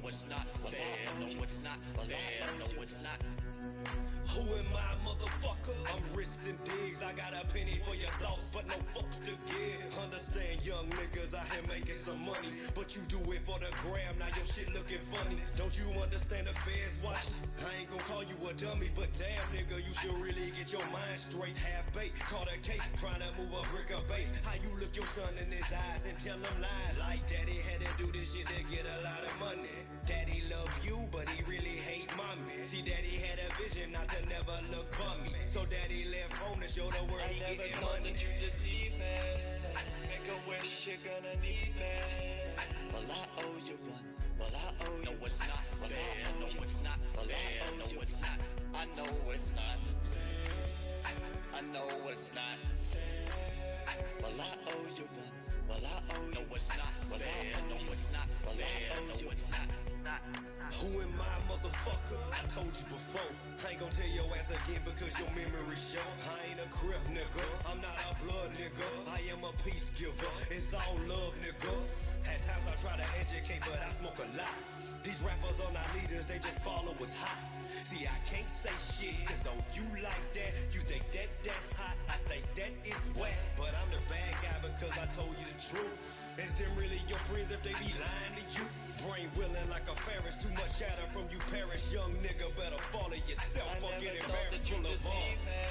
No, it's not fair. No, it's not fair. No, it's not. Who am I, motherfucker? I'm risking digs. I got a penny for your thoughts, but no fucks to give. Understand, young niggas out here making some money, but you do it for the gram. Now your shit looking funny. Don't you understand the feds watching? I ain't gon' call you a dummy, but damn, nigga, you should really get your mind straight. Half baked, caught a case, trying to move a brick of base. How you look your son in his eyes and tell him lies? Like daddy had to do this shit to get a lot of money. Daddy love you, but he really hate mommy. See, daddy had a vision not to never look bummy. So daddy left home to show the world he getting money. That you deceive me. Make a wish you're gonna need me. Well, I owe you one. Well, I owe you. No, it's not fair. No, it's not fair. No, it's not. I know it's not. I know it's not. Well, I owe you one. Well, I owe you. No, it's not fair. No, it's not fair. No, it's not. Who am I, motherfucker? I told you before. I ain't gon' tell your ass again because your memory's short. I ain't a crip, nigga. I'm not a blood, nigga. I am a peace giver. It's all love, nigga. At times I try to educate, but I smoke a lot. These rappers are not leaders, they just follow what's hot. See, I can't say shit, cause oh, you like that. You think that that's hot, I think that is whack. But I'm the bad guy because I told you the truth. Is them really your friends if they be lying to you? Brain willing like a ferret, too much shadow from you perish. Young nigga, better follow yourself or get embarrassed full of deceive me.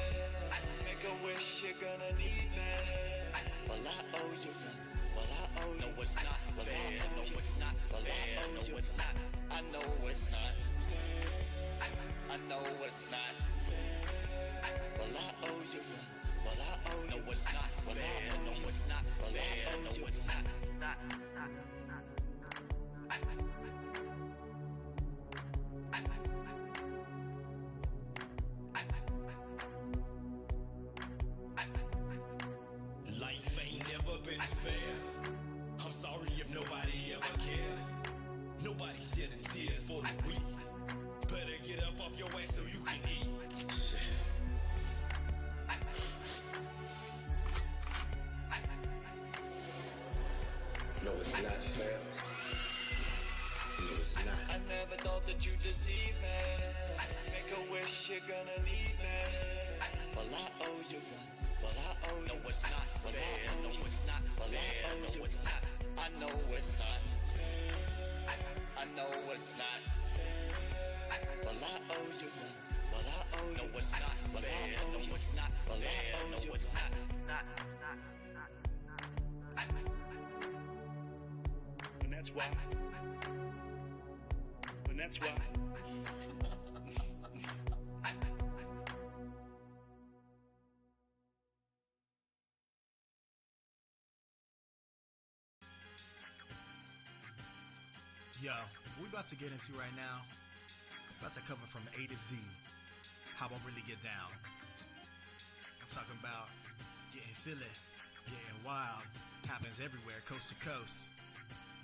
Make a wish you're gonna need me. Well, I owe you one. Well, I owe you. No, it's not fair. No, it's not fair. No, it's not. I know it's not. I know it's not. Well, I owe you one. Well, I owe you. No, it's not fair. No, it's not fair. No, it's not. Life ain't never been fair. I'm sorry if nobody ever cared. Nobody shedding tears for the weak. Better get up off your ass so you can eat. Shit. No, it's not fair. No, it's not. I never thought that you'd deceive me. Make a wish you're gonna need me. Well, I owe you one. Well, I owe you. No, it's not fair. No, it's not fair. No, it's not. I know it's not. I know it's not. Well, I owe you one. Well, I owe you. No, it's not fair. No, it's not fair. No, it's not. And that's why. And that's why. Yo, what we about to get into right now, about to cover from A to Z, how I really get down. I'm talking about getting silly, getting wild, happens everywhere, coast to coast.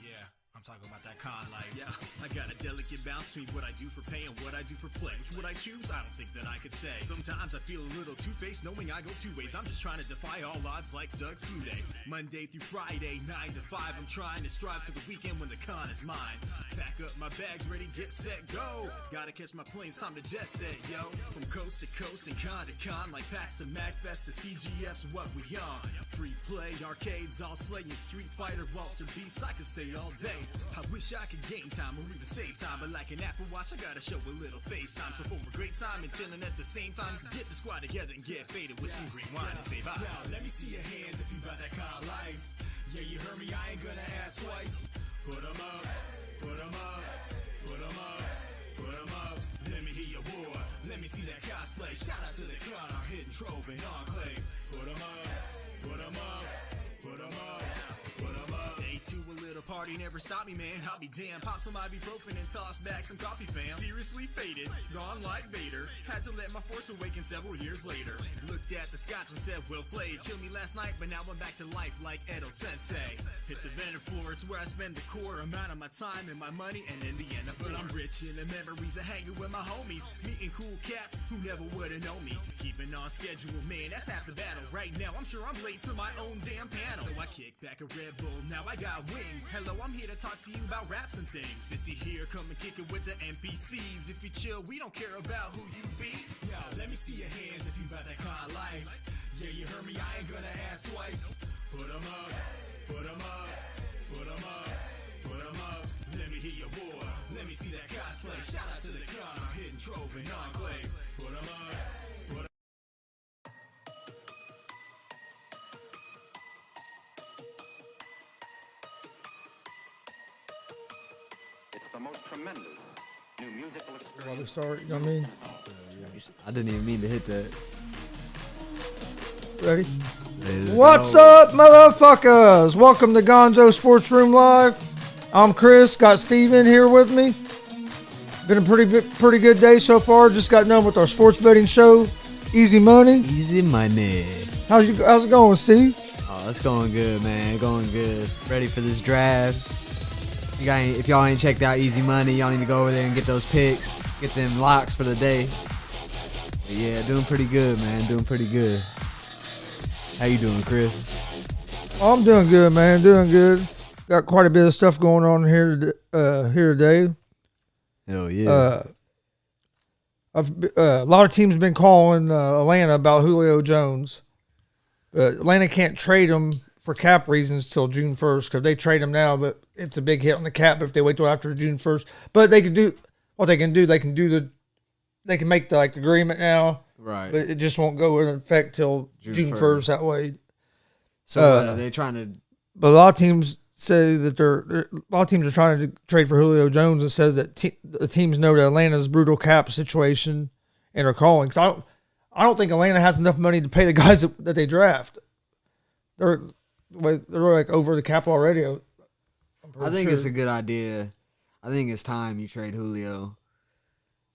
Yeah, I'm talking about that con life. Yeah, I got a delicate balance between what I do for pay and what I do for play. Which would I choose? I don't think that I could say. Sometimes I feel a little two-faced knowing I go two ways. I'm just trying to defy all odds like Doug Flutie. Monday through Friday, 9 to 5. I'm trying to strive to the weekend when the con is mine. Pack up my bags, ready, get set, go. Gotta catch my planes, time to jet set, yo. From coast to coast and con to con, like PAX to MagFest to CGF's what we on. Free play, arcades, all slaying, Street Fighter, Walter Beast, I could stay all day. I wish I could gain time or even save time, but like an Apple Watch, I gotta show a little FaceTime. So for a great time and chilling at the same time, get the squad together and get faded with some green wine and save eyes. Now, let me see your hands if you got that kind of life. Yeah, you heard me, I ain't gonna ask twice. Put 'em up, put 'em up, put 'em up, put 'em up. Let me hear your roar, let me see that cosplay. Shout out to the con, our hidden trove and enclave. Put 'em up, put 'em up, put 'em up, put 'em up. Day two, a little party never stopped me, man. I'll be damned. Pop some ibuprofen and toss back some coffee, fam. Seriously faded, gone like Vader. Had to let my force awaken several years later. Looked at the scotch and said, well played. Killed me last night, but now I'm back to life like Edo Sensei. Hit the vendor floor, it's where I spend the core amount of my time and my money, and in the end, of course, I'm rich in the memories of hanging with my homies, meeting cool cats who never would've known me. Keeping on schedule, man, that's half the battle. Right now, I'm sure I'm late to my own damn panel. So I kick back a Red Bull, now I got wings. Hello, I'm here to talk to you about raps and things. Since you here, come and kick it with the NPCs. If you chill, we don't care about who you be. Yo, let me see your hands if you about that kind of life. Yeah, you heard me, I ain't gonna ask twice. Put 'em up, put 'em up, put 'em up, put 'em up. Let me hear your war, let me see that cosplay. Shout out to the con, hidden trove and enclave. Put 'em up, put 'em up. It's the most tremendous new musical experience. While they start, you know what I mean? I didn't even mean to hit that. Ready? What's up, motherfuckers? Welcome to Gonzo Sports Room Live. I'm Chris. Got Steven here with me. Been a pretty good day so far. Just got done with our sports betting show, Easy Money. Easy money. How's it going, Steve? Oh, it's going good, man. Going good. Ready for this draft. If y'all ain't checked out Easy Money, y'all need to go over there and get those picks. Get them locks for the day. But yeah, doing pretty good, man. Doing pretty good. How you doing, Chris? I'm doing good, man. Doing good. Got quite a bit of stuff going on here today. Hell yeah. A lot of teams have been calling Atlanta about Julio Jones. Atlanta can't trade him for cap reasons till June 1st, because if they trade him now, that it's a big hit on the cap if they wait till after June 1st. But they can do what they can do. They can make the agreement now. Right. But it just won't go into effect till June 1st that way. So what, are they trying to? But a lot of teams say that a lot of teams are trying to trade for Julio Jones, and says that the teams know that Atlanta's brutal cap situation and are calling. So I don't think Atlanta has enough money to pay the guys that they draft. They're over the cap already. I think it's a good idea. I think it's time you trade Julio.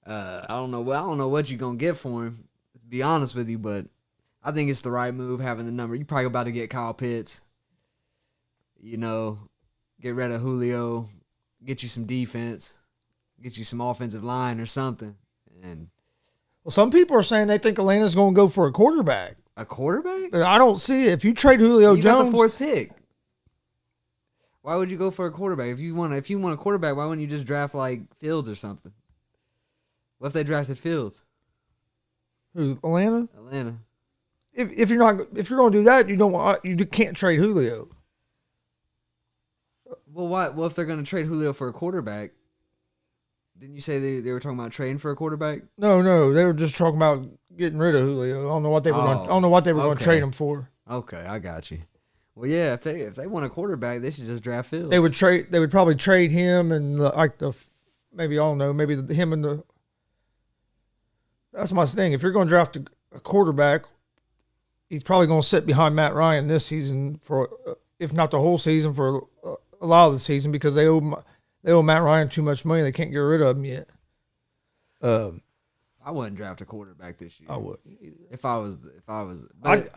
I don't know what you're gonna get for him, to be honest with you, but I think it's the right move having the number. You're probably about to get Kyle Pitts. You know, get rid of Julio, get you some defense, get you some offensive line or something. And well, some people are saying they think Atlanta's going to go for a quarterback. A quarterback? But I don't see it. If you trade Julio you Jones, got the fourth pick. Why would you go for a quarterback? If you want a quarterback, why wouldn't you just draft like Fields or something? What if they drafted Fields? Who, Atlanta? Atlanta. If you're going to do that, you can't trade Julio. Well, why? Well, if they're going to trade Julio for a quarterback, didn't you say they were talking about trading for a quarterback? No, they were just talking about getting rid of Julio. I don't know what they were going to trade him for. Okay, I got you. Well, yeah, if they want a quarterback, they should just draft Fields. They would probably trade him and him and the. That's my thing. If you're going to draft a quarterback, he's probably going to sit behind Matt Ryan this season for, if not the whole season, for a lot of the season, because they owe Matt Ryan too much money. They can't get rid of him yet. I wouldn't draft a quarterback this year. I wouldn't either. If I was.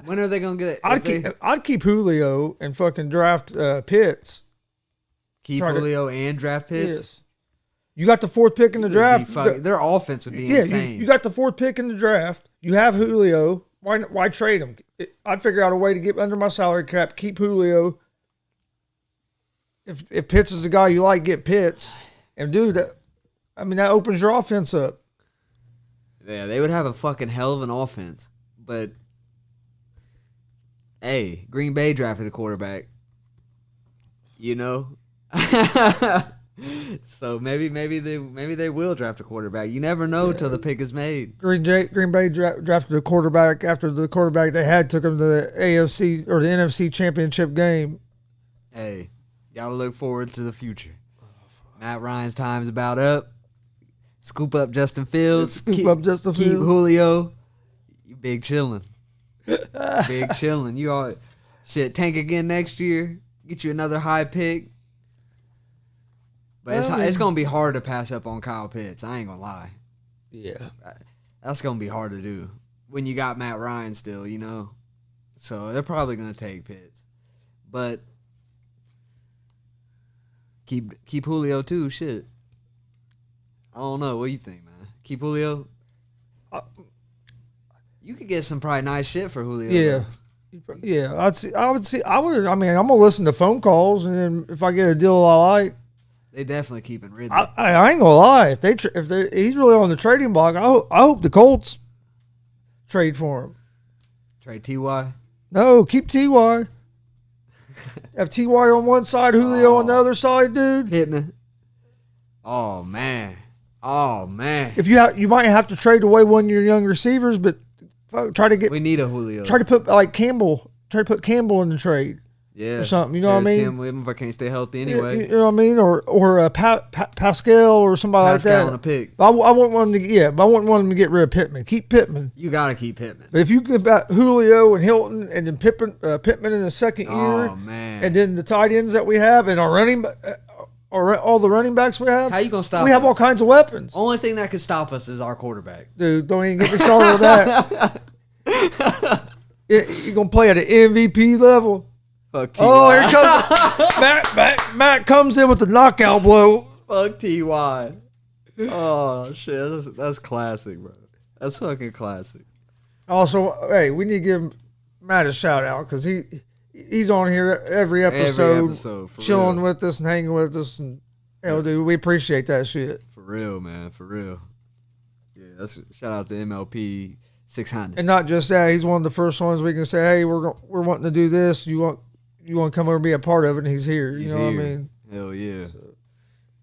When are they going to get it? I'd keep Julio and fucking draft Pitts. Keep Julio and draft Pitts? Yes. You got the fourth pick in the draft. Their offense would be insane. You got the fourth pick in the draft. You have Julio. Why trade him? I'd figure out a way to get under my salary cap, keep Julio. If Pitts is the guy you like, get Pitts. And dude, that opens your offense up. Yeah, they would have a fucking hell of an offense. But hey, Green Bay drafted a quarterback. You know? So maybe they will draft a quarterback. You never know till the pick is made. Green Bay drafted a quarterback after the quarterback they had took them to the AFC or the NFC Championship game. Hey, gotta look forward to the future. Matt Ryan's time's about up. Scoop up Justin Fields. Keep Julio. You big chillin'. Big chillin'. You all tank again next year. Get you another high pick. But it's going to be hard to pass up on Kyle Pitts. I ain't going to lie. Yeah. That's going to be hard to do when you got Matt Ryan still, you know. So they're probably going to take Pitts. But keep Julio too, shit. I don't know. What do you think, man? Keep Julio? You could get some probably nice shit for Julio. Yeah. Though. Yeah, I would. I mean, I'm gonna listen to phone calls, and then if I get a deal I like, They definitely keeping Ridley. I ain't gonna lie. If he's really on the trading block, I hope the Colts trade for him. Trade Ty. No, keep Ty. Have Ty on one side, Julio on the other side, dude. Pittman. Oh man. If you might have to trade away one of your young receivers, but try to get. We need a Julio. Try to put like Campbell. Try to put Campbell in the trade. Yeah, or something. You know what I mean? Campbell, if I can't stay healthy anyway. You know what I mean? Or Pascal or somebody like that. Pascal on a pick. But I wouldn't want him to. Yeah, but I wouldn't want him to get rid of Pittman. Keep Pittman. You gotta keep Pittman. But if you can about Julio and Hilton and then Pittman in the second year, oh man, and then the tight ends that we have and our running. Or all the running backs we have. How you gonna stop? We have all kinds of weapons. Only thing that could stop us is our quarterback. Dude, don't even get me started with that. You're gonna play at an MVP level. Fuck T.Y. Oh, here comes Matt comes in with the knockout blow. Fuck T.Y. Oh shit, that's classic, bro. That's fucking classic. Also, hey, we need to give Matt a shout out because he's on here every episode chilling real. with us and hanging with us, and hell, dude, we appreciate that shit. For real, man, for real. Yeah, that's shout out to MLP 600. And not just that, he's one of the first ones we can say, hey, we're wanting to do this. You want to come over and be a part of it, and he's here. You know what I mean? Hell yeah. So,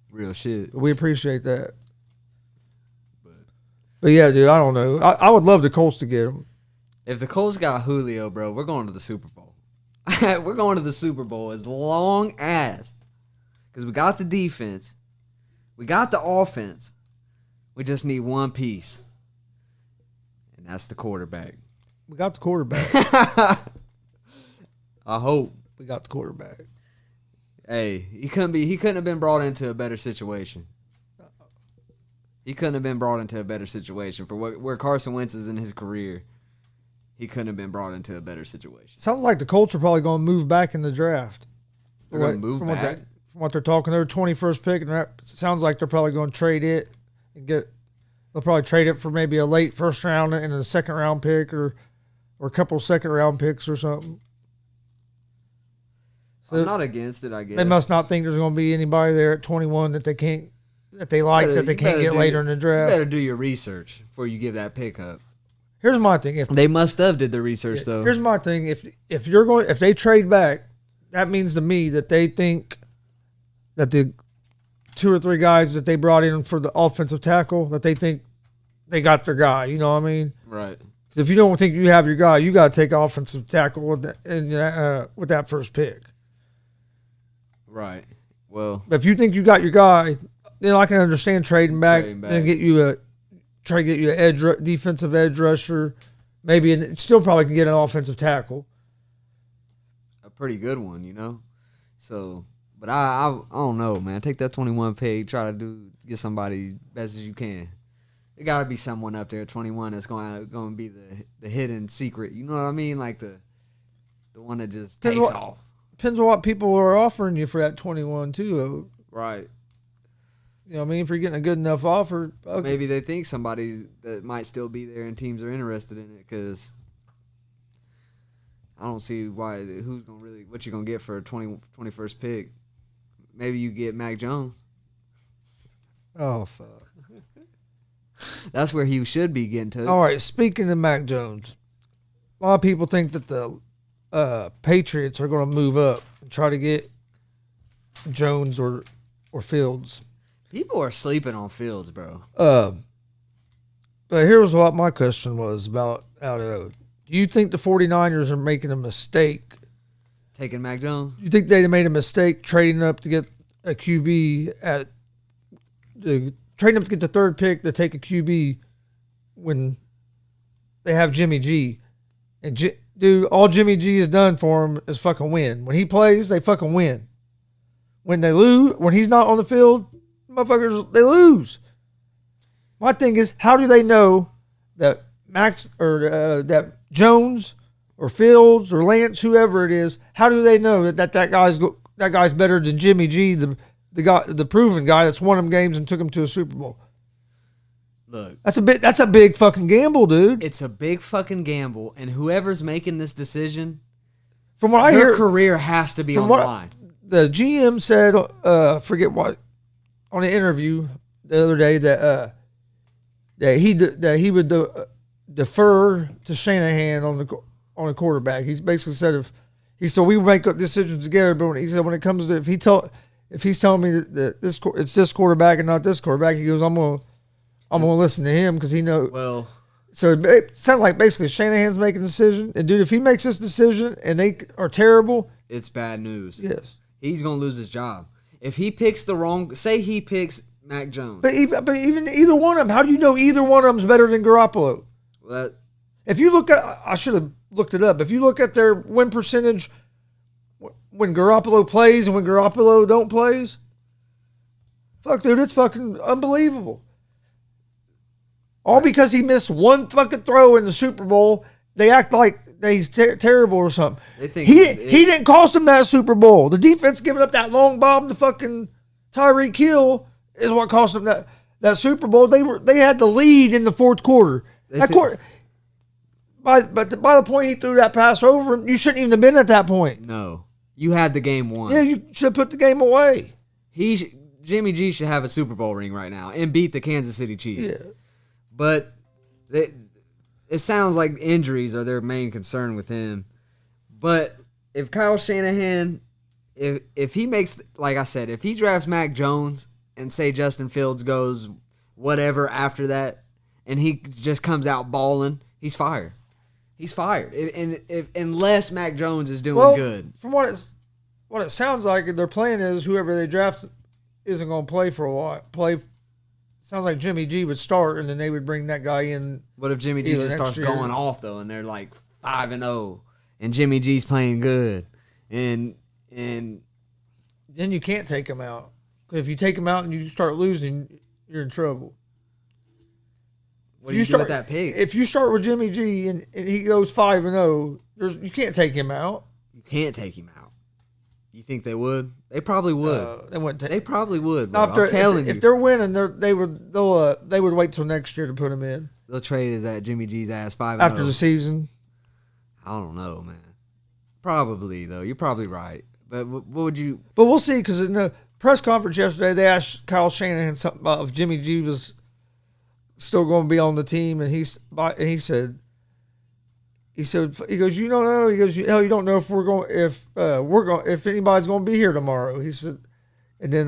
real shit. We appreciate that. But yeah, dude, I don't know. I would love the Colts to get him. If the Colts got Julio, bro, we're going to the Super Bowl. We're going to the Super Bowl as long as, because we got the defense, we got the offense, we just need one piece, and that's the quarterback. We got the quarterback. I hope we got the quarterback. Hey, he couldn't have been brought into a better situation. He couldn't have been brought into a better situation for where Carson Wentz is in his career. He couldn't have been brought into a better situation. Sounds like the Colts are probably going to move back in the draft. They're going to move back? From what they're talking, they're 21st pick, and that sounds like they're probably going to trade it and they'll probably trade it for maybe a late first round and a second round pick or a couple second round picks or something. So I'm not against it, I guess. They must not think there's going to be anybody there at 21 that they can't get later in the draft. You better do your research before you give that pick up. Here's my thing. If they must have did the research though. Here's my thing. If they trade back, that means to me that they think that the 2 or 3 guys that they brought in for the offensive tackle, that they think they got their guy. You know what I mean? Right. Because if you don't think you have your guy, you got to take offensive tackle with that first pick. Right. Well, if you think you got your guy, then I can understand trading back. And get you a defensive edge rusher, maybe, and still probably can get an offensive tackle. A pretty good one, you know. So, but I don't know, man. Take that 21 pick, try to get somebody best as you can. There got to be someone up there at 21 that's going to be the hidden secret. You know what I mean? Like the one that just takes off. Depends on what people are offering you for that 21 too, though. Right. You know what I mean? If you're getting a good enough offer, okay. Maybe they think somebody that might still be there and teams are interested in it, because I don't see what you're going to get for a 21st pick. Maybe you get Mac Jones. Oh, fuck. That's where he should be getting to. All right, speaking of Mac Jones, a lot of people think that the Patriots are going to move up and try to get Jones or Fields. People are sleeping on Fields, bro. But here's what my question was about do you think the 49ers are making a mistake taking Mac Jones? You think they made a mistake trading up to get a QB trading up to get the 3rd pick to take a QB when they have Jimmy G? And dude, all Jimmy G has done for him is fucking win. When he plays, they fucking win. When they lose, when he's not on the field, motherfuckers, they lose. My thing is, how do they know that Max or that Jones or Fields or Lance, whoever it is, how do they know that guy's better than Jimmy G, the proven guy that's won them games and took them to a Super Bowl? Look, That's a big fucking gamble, dude. it's a big fucking gamble, and whoever's making this decision, From what I their hear, career has to be on the line. the GM said, forget what, on the interview the other day that he would defer to Shanahan on the quarterback. He's basically said we make up decisions together, but he said when it comes to if he's telling me that it's this quarterback and not this quarterback, he goes, I'm gonna listen to him because he knows. Well, so it sounds like basically Shanahan's making a decision, and dude, if he makes this decision and they are terrible, it's bad news. yes. He's gonna lose his job if he picks the wrong. Say he picks Mac Jones. But even either one of them, how do you know either one of them is better than Garoppolo? Well, If you look at, I should have looked it up. If you look at their win percentage when Garoppolo plays and when Garoppolo don't plays, fuck, dude, it's fucking unbelievable. All because he missed one fucking throw in the Super Bowl, they act like he's terrible or something. They think he didn't cost them that Super Bowl. The defense giving up that long bomb to fucking Tyreek Hill is what cost them that Super Bowl. They had the lead in the fourth quarter. By the point he threw that pass over, you shouldn't even have been at that point. no, you had the game won. Yeah, you should have put the game away. Jimmy G should have a Super Bowl ring right now and beat the Kansas City Chiefs. Yeah. But it sounds like injuries are their main concern with him. But if Kyle Shanahan, if he makes, like I said, if he drafts Mac Jones and say Justin Fields goes whatever after that, and he just comes out balling, he's fired. He's fired. Unless Mac Jones is doing good. From what it sounds like, their plan is whoever they draft isn't going to play for a while. Sounds like Jimmy G would start, and then they would bring that guy in. What if Jimmy G just starts going off though, and they're like 5-0, and Jimmy G's playing good, and then you can't take him out, because if you take him out and you start losing, you're in trouble. What do you do with that pick? If you start with Jimmy G and he goes 5-0, you can't take him out. You can't take him out. You think they would? They probably would. They wouldn't. They probably would. Bro. I'm telling you. If they're winning, they would wait till next year to put him in. They'll trade that Jimmy G's ass 5-0 after the season. I don't know, man. Probably though. You're probably right. But what would you? But we'll see, because in the press conference yesterday, they asked Kyle Shanahan something about if Jimmy G was still going to be on the team, and he said. He goes, you don't know. He goes, hell, you don't know if anybody's going to be here tomorrow. He said, and then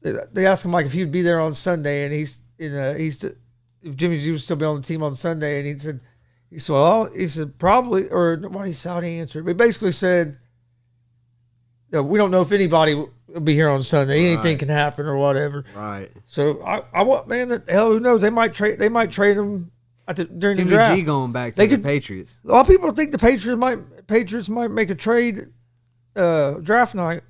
they asked him like if he'd be there on Sunday, and he said if Jimmy G would still be on the team on Sunday, and he said probably, or what he said, he answered, but he basically said, we don't know if anybody will be here on Sunday. Anything can happen or whatever. Right. So I want, man, hell, who knows? They might trade him. During Jimmy the draft. G going back to the Patriots. A lot of people think the Patriots might make a trade draft night,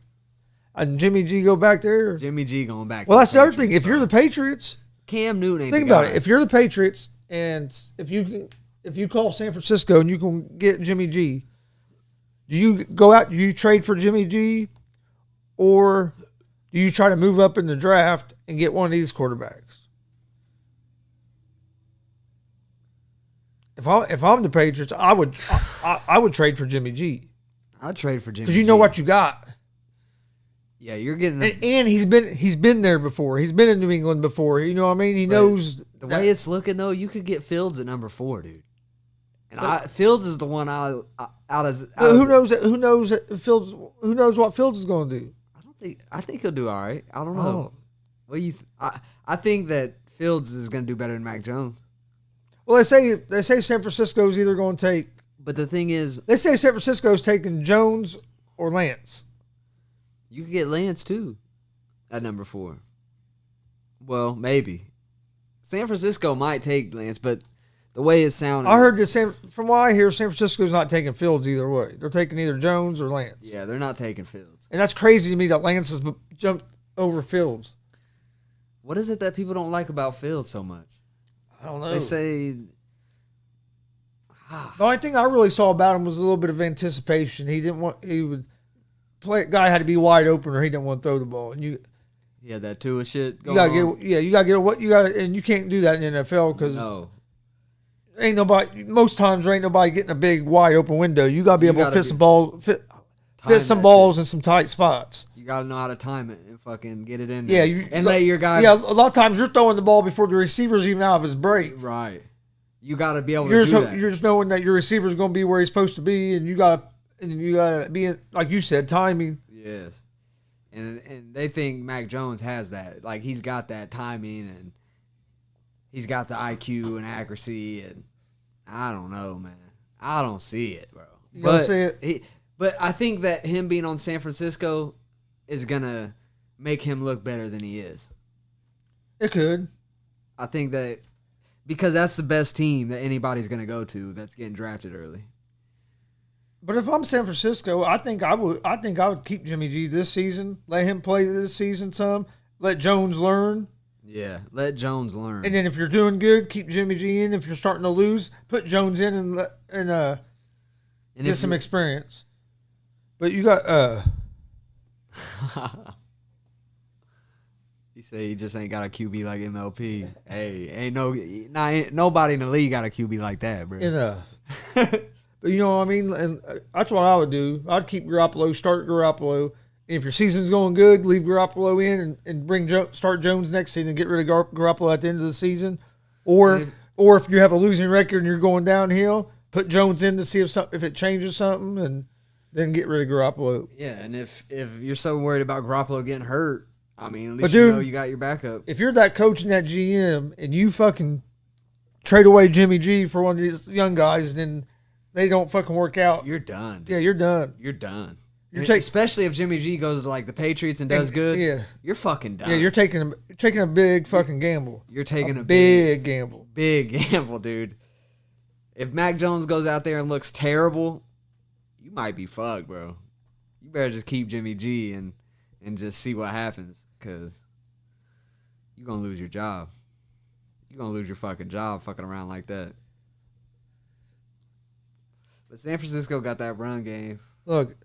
and Jimmy G go back there. Jimmy G going back. Well, that's the other thing. If you're the Patriots, Cam Newton ain't think about it. If you're the Patriots, and if you call San Francisco and you can get Jimmy G, do you go out? Do you trade for Jimmy G, or do you try to move up in the draft and get one of these quarterbacks? If I'm the Patriots, I would trade for Jimmy G. I'd trade for Jimmy because you know what you got. Yeah, you're getting, and he's been there before. He's been in New England before. You know what I mean? He knows the way it's looking though. You could get Fields at number 4, dude. And Fields is the one who knows what Fields is going to do? I think he'll do all right. I don't know. What do you? I think that Fields is going to do better than Mac Jones. Well, they say San Francisco's either going to take. But the thing is, they say San Francisco's taking Jones or Lance. You could get Lance too, at number 4. Well, maybe. San Francisco might take Lance, but the way it sounded, I heard from what I hear, San Francisco's not taking Fields either way. They're taking either Jones or Lance. Yeah, they're not taking Fields, and that's crazy to me that Lance has jumped over Fields. What is it that people don't like about Fields so much? I don't know. They say the only thing I really saw about him was a little bit of anticipation. Guy had to be wide open or he didn't want to throw the ball. And He had that Tua shit You going gotta on. you gotta get what you got, and you can't do that in the NFL because ain't nobody. Most times there ain't nobody getting a big wide open window. You gotta be able to fit some balls, fit some balls in some tight spots. You gotta know how to time it and fucking get it in Yeah, there. And let your guy. Yeah, a lot of times you're throwing the ball before the receiver's even out of his break. Right. You gotta be able to do that. You're just knowing that your receiver's gonna be where he's supposed to be, and you gotta be in, like you said, timing. Yes. And they think Mac Jones has that. Like, he's got that timing, and he's got the IQ and accuracy, and I don't know, man. I don't see it, bro. You don't see it? But I think that him being on San Francisco is going to make him look better than he is. It could. I think that because that's the best team that anybody's going to go to that's getting drafted early. But if I'm San Francisco, I think I would keep Jimmy G this season. Let him play this season some. Let Jones learn. Yeah, let Jones learn. And then if you're doing good, keep Jimmy G in. If you're starting to lose, put Jones in and get some experience. But you got He said he just ain't got a QB like MLP. Hey, ain't nobody in the league got a QB like that, bro. But you know what I mean? And that's what I would do. I'd keep Garoppolo, start Garoppolo. And if your season's going good, leave Garoppolo in and start Jones next season and get rid of Garoppolo at the end of the season. Or if you have a losing record and you're going downhill, put Jones in to see if it changes something, and then get rid of Garoppolo. Yeah, and if you're so worried about Garoppolo getting hurt, I mean, at least you know you got your backup. If you're that coach and that GM and you fucking trade away Jimmy G for one of these young guys, then they don't fucking work out, you're done. Dude. Yeah, you're done. You're done. Especially if Jimmy G goes to like the Patriots and does good, yeah, you're fucking done. Yeah, you're taking a big fucking gamble. You're taking a big gamble. Big gamble, dude. If Mac Jones goes out there and looks terrible, you might be fucked, bro. You better just keep Jimmy G and just see what happens, because you're going to lose your job. You're going to lose your fucking job fucking around like that. But San Francisco got that run game. Look,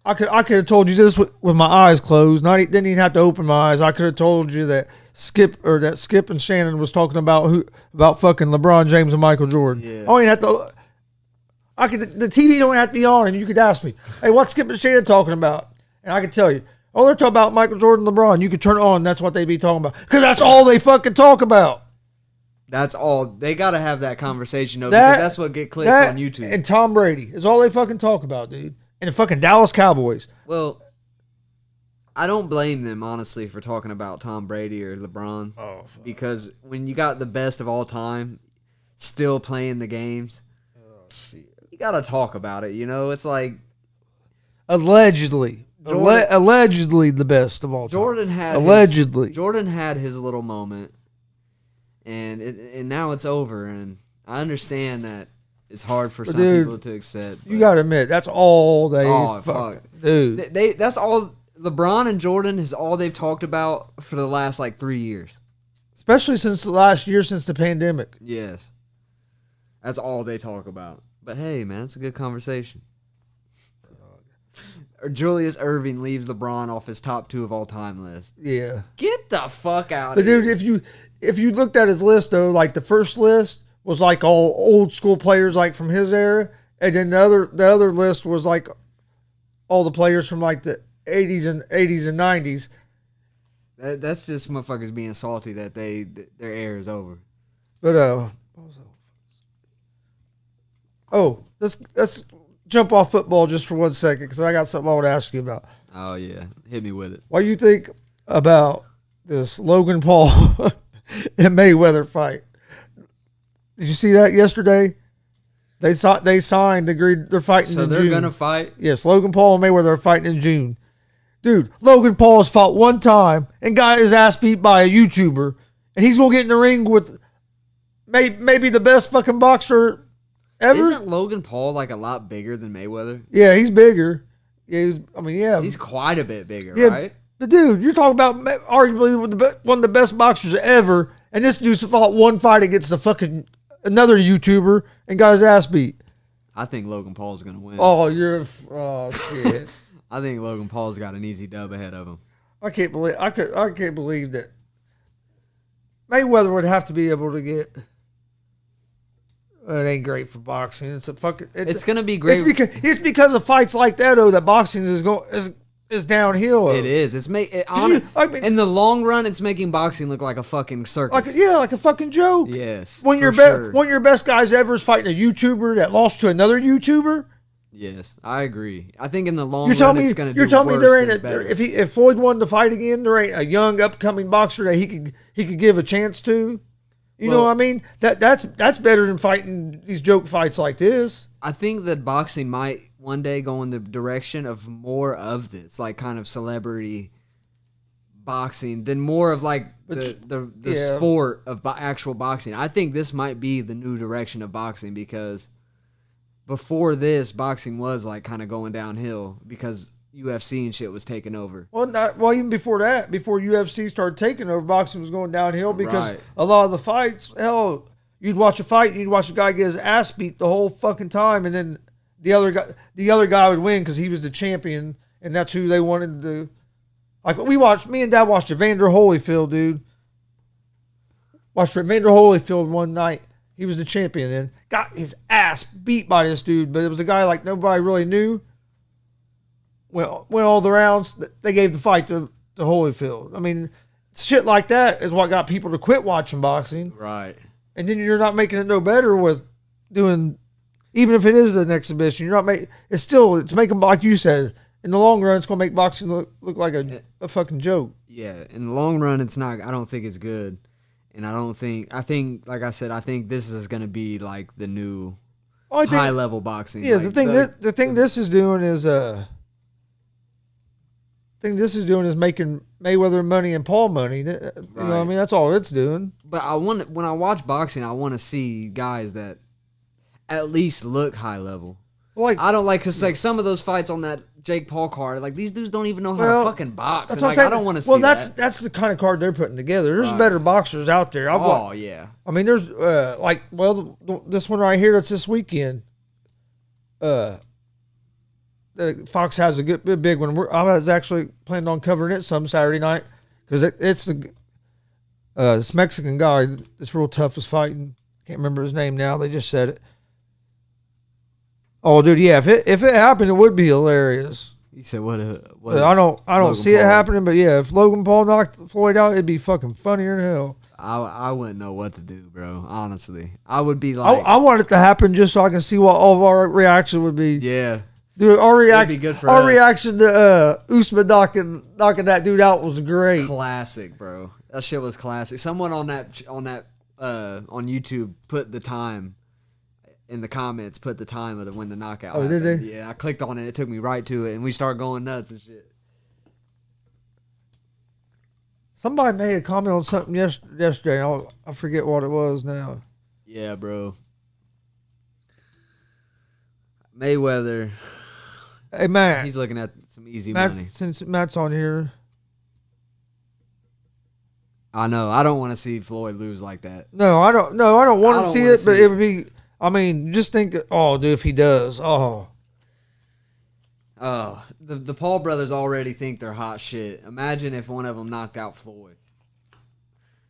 I could have told you this with my eyes closed. Didn't even have to open my eyes. I could have told you that Skip and Shannon was talking about fucking LeBron James and Michael Jordan. Yeah. I don't even have to. The TV don't have to be on, and you could ask me, hey, what's Skip and Shannon talking about? And I could tell you, oh, they're talking about Michael Jordan and LeBron. You could turn it on, and that's what they'd be talking about. Because that's all they fucking talk about. That's all. They got to have that conversation, though, because that's what get clicks on YouTube. And Tom Brady is all they fucking talk about, dude. And the fucking Dallas Cowboys. Well, I don't blame them, honestly, for talking about Tom Brady or LeBron. Oh, fuck. Because when you got the best of all time still playing the games, you got to talk about it, you know? It's like... Allegedly the best of all time. Jordan had his little moment, and now it's over, and I understand that it's hard for some people to accept. You gotta admit, that's all they fuck. Dude. That's all LeBron and Jordan is all they've talked about for the last like 3 years. Especially since the last year since the pandemic. Yes. That's all they talk about. But hey, man, it's a good conversation. Or Julius Erving leaves LeBron off his top 2 of all time list. Yeah. Get the fuck out of here. But dude, if you looked at his list though, like the first list was like all old school players like from his era, and then the other list was like all the players from like the 80s and 90s. That's just motherfuckers being salty that their era is over. But let's jump off football just for 1 second, because I got something I want to ask you about. Oh yeah, hit me with it. What do you think about this Logan Paul and Mayweather fight? Did you see that yesterday? They signed, agreed, they're fighting in June. So they're going to fight? Yes, Logan Paul and Mayweather are fighting in June. Dude, Logan Paul has fought one time and got his ass beat by a YouTuber, and he's going to get in the ring with maybe the best fucking boxer ever. Isn't Logan Paul like a lot bigger than Mayweather? Yeah, he's bigger. Yeah, he's quite a bit bigger, yeah, right? But dude, you're talking about arguably one of the best boxers ever, and this dude's fought one fight against another YouTuber and got his ass beat. I think Logan Paul's gonna win. Oh, shit. I think Logan Paul's got an easy dub ahead of him. I can't believe that Mayweather would have to be able to get. It ain't great for boxing. It's gonna be great. It's because of fights like that, though, that boxing is downhill. It is. In the long run, it's making boxing look like a fucking circus. Like a fucking joke. Yes. One of your best guys ever is fighting a YouTuber that lost to another YouTuber. Yes, I agree. I think in the long run, it's going to do worse. You're telling me there ain't if Floyd wanted to fight again, there ain't a young upcoming boxer that he could give a chance to. You know what I mean? That's better than fighting these joke fights like this. I think that boxing might one day go in the direction of more of this, like kind of celebrity boxing, than more of like the sport of actual boxing. I think this might be the new direction of boxing because before this, boxing was like kind of going downhill because UFC and shit was taking over. Well, even before that, before UFC started taking over, boxing was going downhill because a lot of the fights, hell, you'd watch a fight and you'd watch a guy get his ass beat the whole fucking time, and then the other guy would win because he was the champion, and that's who they wanted to. Like me and Dad watched Evander Holyfield, dude. Watched Evander Holyfield one night. He was the champion and got his ass beat by this dude, but it was a guy like nobody really knew. Went all the rounds. They gave the fight to Holyfield. I mean, shit like that is what got people to quit watching boxing. Right. And then you're not making it no better with doing, even if it is an exhibition, you're not making, it's making, like you said, in the long run, it's going to make boxing look like a fucking joke. Yeah, in the long run, it's not, I don't think it's good. And I think, like I said, I think this is going to be like the new high-level boxing. Yeah, like the thing this is doing is making Mayweather money and Paul money. You know what I mean? That's all it's doing. But when I watch boxing, I want to see guys that at least look high level. I don't like, because like some of those fights on that Jake Paul card, like these dudes don't even know how to fucking box. And like, I don't want to see that. That's the kind of card they're putting together. There's better boxers out there. Yeah. I mean, there's this one right here that's this weekend. Fox has a big one. I was actually planning on covering it some Saturday night because it's this Mexican guy that's real tough is fighting. Can't remember his name now. They just said it. Oh, dude, yeah. If it happened, it would be hilarious. He said, "What? I don't see it happening, but yeah, if Logan Paul knocked Floyd out, it'd be fucking funnier than hell." I wouldn't know what to do, bro. Honestly, I would be like, I want it to happen just so I can see what all of our reaction would be. Yeah. Dude, our reaction to Usman knocking that dude out was great. Classic, bro. That shit was classic. Someone on YouTube put the time in the comments. Put the time of when the knockout. Oh, happened. did they? Yeah, I clicked on it. It took me right to it, and we started going nuts and shit. Somebody made a comment on something yesterday. I forget what it was now. Yeah, bro. Mayweather. Hey, Matt. He's looking at some easy money. Since Matt's on here. I know. I don't want to see Floyd lose like that. No, I don't want to see it, but it would be, I mean, just think, dude, if he does, the Paul brothers already think they're hot shit. Imagine if one of them knocked out Floyd.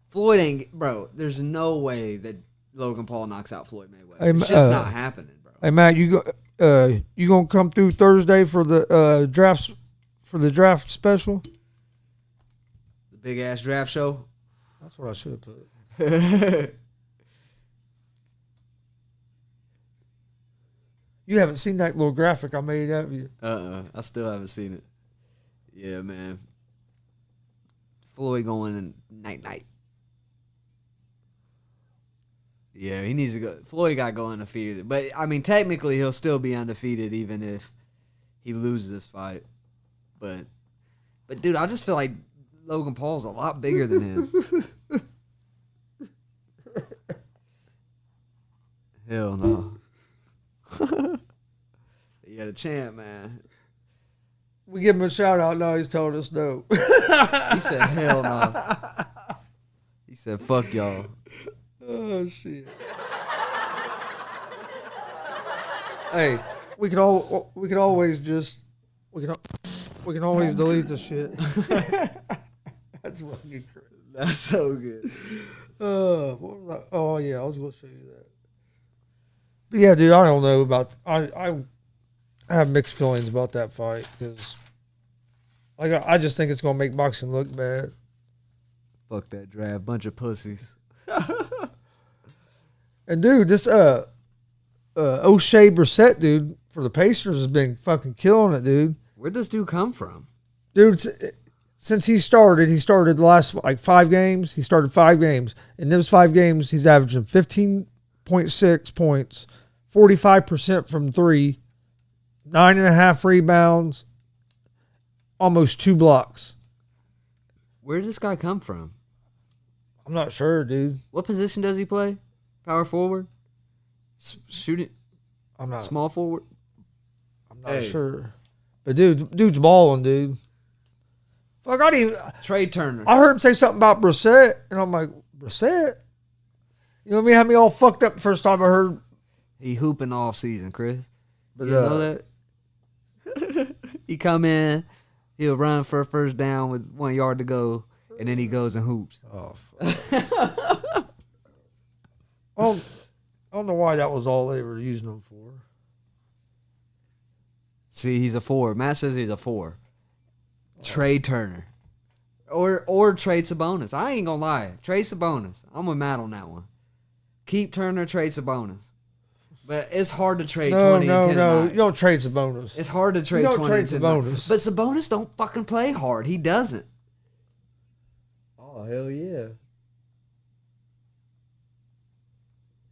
Floyd ain't, bro, there's no way that Logan Paul knocks out Floyd Mayweather. It's just not happening, bro. Hey, Matt, you gonna come through Thursday for the draft special? The big ass draft show? That's what I should have put. You haven't seen that little graphic I made, have you? I still haven't seen it. Yeah, man. Floyd going in night. Yeah, he needs to go. Floyd got to go undefeated. But, I mean, technically, he'll still be undefeated even if he loses this fight. But dude, I just feel like Logan Paul's a lot bigger than him. Hell no. You got a champ, man. We give him a shout out. No, he's told us no. He said, hell no. He said, fuck y'all. Oh, shit. Hey, we could always just We can always delete the shit. That's fucking crazy. That's so good. Oh yeah, I was gonna show you that. But yeah, dude, I don't know about. I have mixed feelings about that fight because, like, I just think it's gonna make boxing look bad. Fuck that draft, bunch of pussies. And dude, this O'Shea Brissett dude for the Pacers has been fucking killing it, dude. Where'd this dude come from? Dude, since he started the last like 5 games. He started 5 games. In those 5 games, he's averaging 15.6 points, 45% from 3, 9.5 rebounds, almost 2 blocks. Where did this guy come from? I'm not sure, dude. What position does he play? Power forward? Shooting? I'm not. Small forward? I'm not sure. But dude's balling, dude. Fuck, I didn't even. Trey Turner. I heard him say something about Brissett, and I'm like, Brissett? You know what I mean? Had me all fucked up the first time I heard. He hooping off season, Chris. But, you know that? He come in, he'll run for a first down with 1 yard to go, and then he goes and hoops. Oh, fuck. I don't know why that was all they were using him for. See, he's a 4. Matt says he's a 4. Trey Turner. Or Trey Sabonis. I ain't gonna lie. Trey Sabonis. I'm with Matt on that one. Keep Turner, trade Sabonis. But it's hard to trade 20 and 10. No, you don't trade Sabonis. It's hard to trade 20 trade and 10. Sabonis. But Sabonis don't fucking play hard. He doesn't. Oh, hell yeah.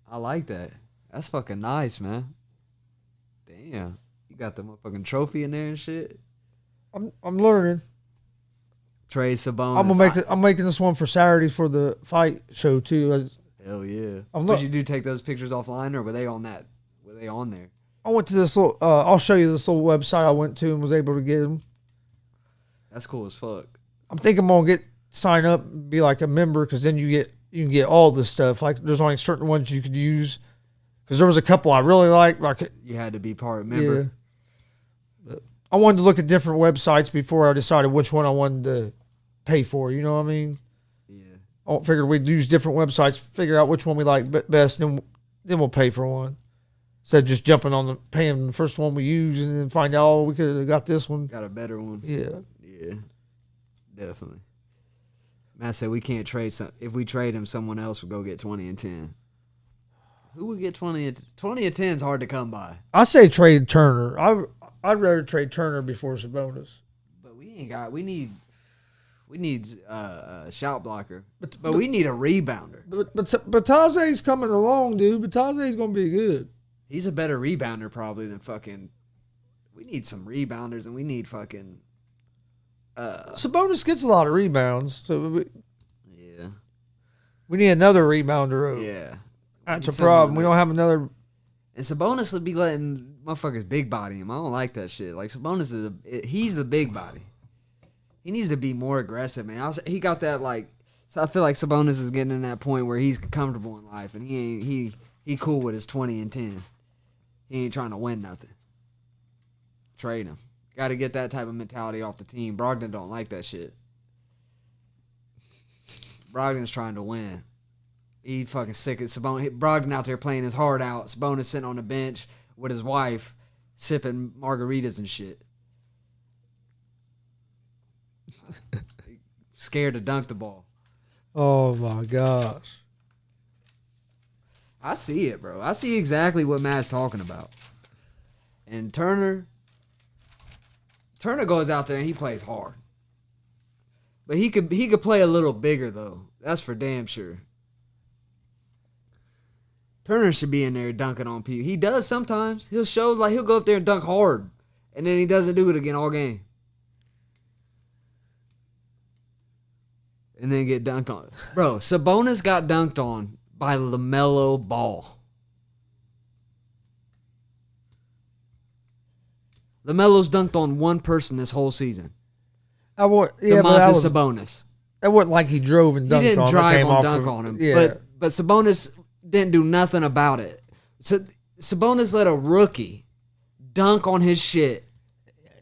I like that. That's fucking nice, man. Damn. You got the motherfucking trophy in there and shit. I'm learning. Trey Sabonis. I'm making this one for Saturday for the fight show too. Hell yeah. Did you do take those pictures offline, or were they on that? Were they on there? I went to this little. I'll show you this little website I went to and was able to get them. That's cool as fuck. I'm thinking I'm gonna sign up and be like a member because then you can get all this stuff. Like there's only certain ones you could use because there was a couple I really liked. Like you had to be part of member. Yeah. But I wanted to look at different websites before I decided which one I wanted to pay for. You know what I mean? Yeah. I figured we'd use different websites, figure out which one we like best, and then we'll pay for one. Instead of just jumping on paying the first one we use and then find out, we could have got this one. Got a better one. Yeah. Yeah. Definitely. Matt said we can't trade if we trade him, someone else would go get 20 and 10. Who would get 20 and 10 is hard to come by. I say trade Turner. I'd rather trade Turner before Sabonis. But we need a shot blocker. But we need a rebounder. But Taze's coming along, dude. But Taze's gonna be good. He's a better rebounder probably than fucking. We need some rebounders, and we need fucking. Sabonis gets a lot of rebounds, so yeah, we need another rebounder. Yeah, that's a problem. We don't have another. And Sabonis would be letting motherfuckers big body him. I don't like that shit. Like Sabonis he's the big body. He needs to be more aggressive, man. He got that like. So I feel like Sabonis is getting in that point where he's comfortable in life, and he cool with his 20 and 10. He ain't trying to win nothing. Trade him. Got to get that type of mentality off the team. Brogdon don't like that shit. Brogdon's trying to win. He fucking sick of Sabonis. Brogdon out there playing his heart out. Sabonis sitting on the bench with his wife, sipping margaritas and shit. Scared to dunk the ball. Oh my gosh. I see it, bro. I see exactly what Matt's talking about. And Turner goes out there and he plays hard. But he could play a little bigger though. That's for damn sure. Turner should be in there dunking on people. He does sometimes. He'll go up there and dunk hard. And then he doesn't do it again all game. And then get dunked on. Bro, Sabonis got dunked on by LaMelo Ball. LaMelo's dunked on one person this whole season. Domantas Sabonis. It wasn't like he drove and dunked on him. He didn't drive on dunk on him. Yeah. But Sabonis didn't do nothing about it. So Sabonis let a rookie dunk on his shit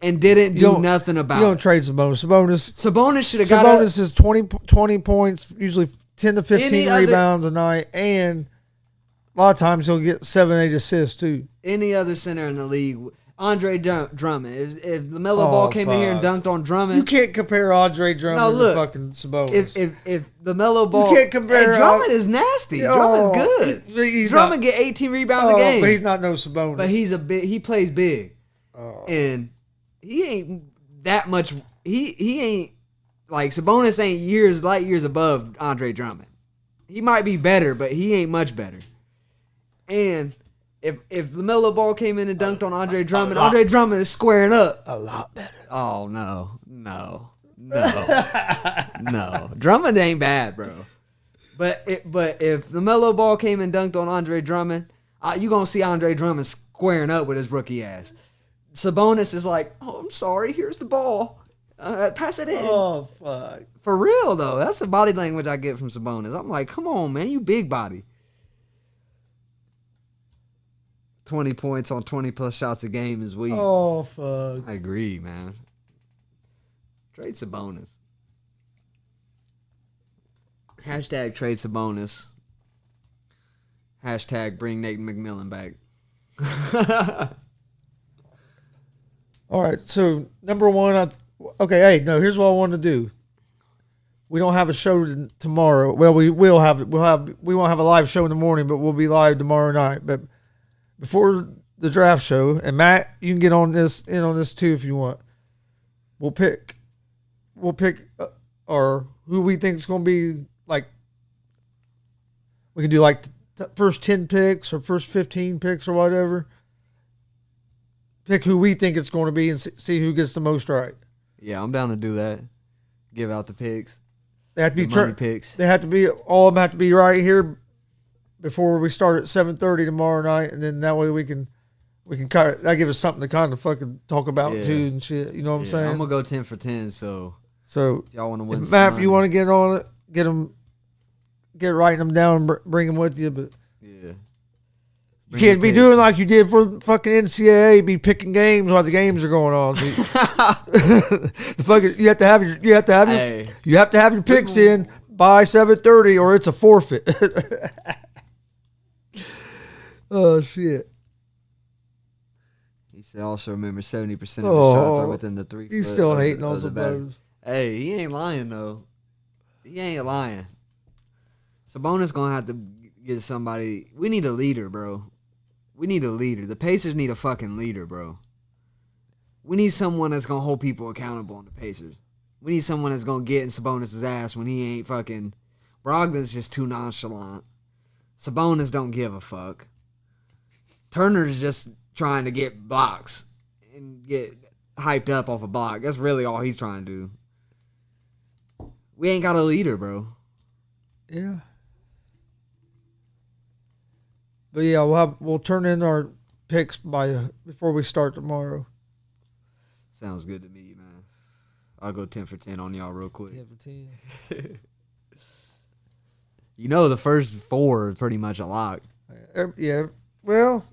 and didn't do nothing about it. You don't trade Sabonis. Sabonis should have got Sabonis is 20 points, usually 10 to 15 rebounds a night, and a lot of times he'll get 7-8 assists too. Any other center in the league, Andre Drummond. If LaMelo Ball came in here and dunked on Drummond, you can't compare Andre Drummond to fucking Sabonis. If LaMelo Ball, you can't compare. Drummond is nasty. Drummond's good. Drummond get 18 rebounds a game, but he's not no Sabonis. But he plays big, and he ain't that much. He ain't like Sabonis. Ain't light years above Andre Drummond. He might be better, but he ain't much better. And if LaMelo Ball came in and dunked on Andre Drummond, Andre Drummond is squaring up. A lot better. Oh, no. Drummond ain't bad, bro. But if LaMelo Ball came and dunked on Andre Drummond, you going to see Andre Drummond squaring up with his rookie ass. Sabonis is like, oh, I'm sorry, here's the ball. Pass it in. Oh, fuck. For real, though. That's the body language I get from Sabonis. I'm like, come on, man, you big body. 20 points on 20-plus shots a game is weak. Oh, fuck. I agree, man. Trade Sabonis. Hashtag trade Sabonis. Hashtag bring Nate McMillan back. All right, so number one, here's what I want to do. We don't have a show tomorrow. Well, we will have. We won't have a live show in the morning, but we'll be live tomorrow night. But before the draft show, and Matt, you can get on this too if you want. We'll pick or who we think is going to be like. We can do like first 10 picks or first 15 picks or whatever. Pick who we think it's going to be and see who gets the most right. Yeah, I'm down to do that. Give out the picks. They have to be money picks. They have to be all of them have to be right here before we start at 7:30 tomorrow night, and then that way we can kind of that gives us something to kind of fucking talk about too and shit. You know what I'm saying? I'm gonna go 10 for 10. So y'all want to win? Matt, if you want to get on it, get writing them down, and bring them with you. But yeah, you can't be doing like you did for fucking NCAA. Be picking games while the games are going on. The fucking you have to have your picks in by 7:30 or it's a forfeit. Oh shit. He said also remember 70% of the shots are within the 3 foot. He's still hating on Sabonis. Hey, he ain't lying though. He ain't lying. Sabonis gonna have to get somebody. We need a leader, bro. We need a leader. The Pacers need a fucking leader, bro. We need someone that's gonna hold people accountable on the Pacers. We need someone that's gonna get in Sabonis' ass when he ain't fucking. Brogdon's just too nonchalant. Sabonis don't give a fuck. Turner's just trying to get blocks and get hyped up off a block. That's really all he's trying to do. We ain't got a leader, bro. Yeah. But yeah, we'll turn in our picks before we start tomorrow. Sounds good to me, man. I'll go 10 for 10 on y'all real quick. 10 for 10. You know the first 4 are pretty much a lock. Yeah. Well,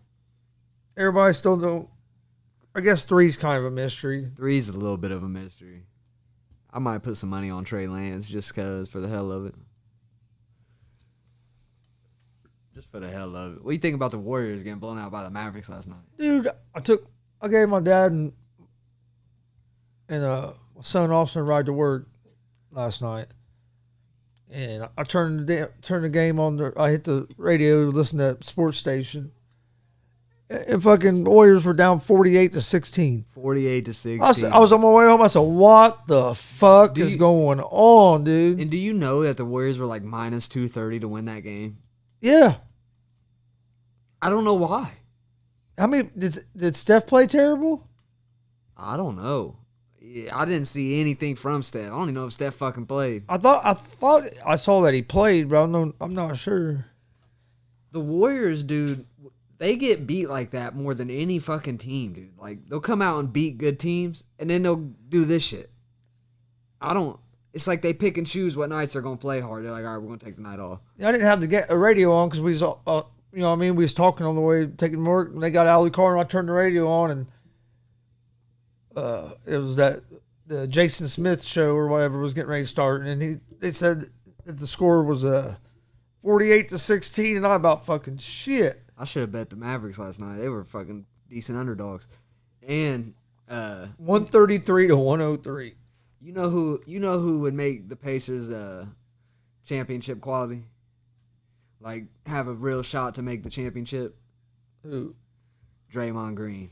everybody still don't. I guess 3's kind of a mystery. 3's a little bit of a mystery. I might put some money on Trey Lance just because for the hell of it. Just for the hell of it. What do you think about the Warriors getting blown out by the Mavericks last night? Dude, I gave my dad and my son Austin a ride to work last night. And I turned the game on. I hit the radio to listen to that sports station. And fucking Warriors were down 48-16. 48-16. I was on my way home. I said, what the fuck is going on, dude? And do you know that the Warriors were like minus 230 to win that game? Yeah. I don't know why. I mean, did Steph play terrible? I don't know. Yeah, I didn't see anything from Steph. I don't even know if Steph fucking played. I thought I saw that he played, but I'm not sure. The Warriors, dude, they get beat like that more than any fucking team, dude. Like, they'll come out and beat good teams, and then they'll do this shit. It's like they pick and choose what nights they're going to play hard. They're like, all right, we're going to take the night off. Yeah, I didn't have the radio on because we was, you know what I mean? We was talking on the way taking work, and they got out of the car, and I turned the radio on, and it was that the Jason Smith show or whatever was getting ready to start, and they said that the score was 48-16, and I about fucking shit. I should have bet the Mavericks last night. They were fucking decent underdogs. And 133-103. You know who would make the Pacers championship quality? Like have a real shot to make the championship? Who? Draymond Green.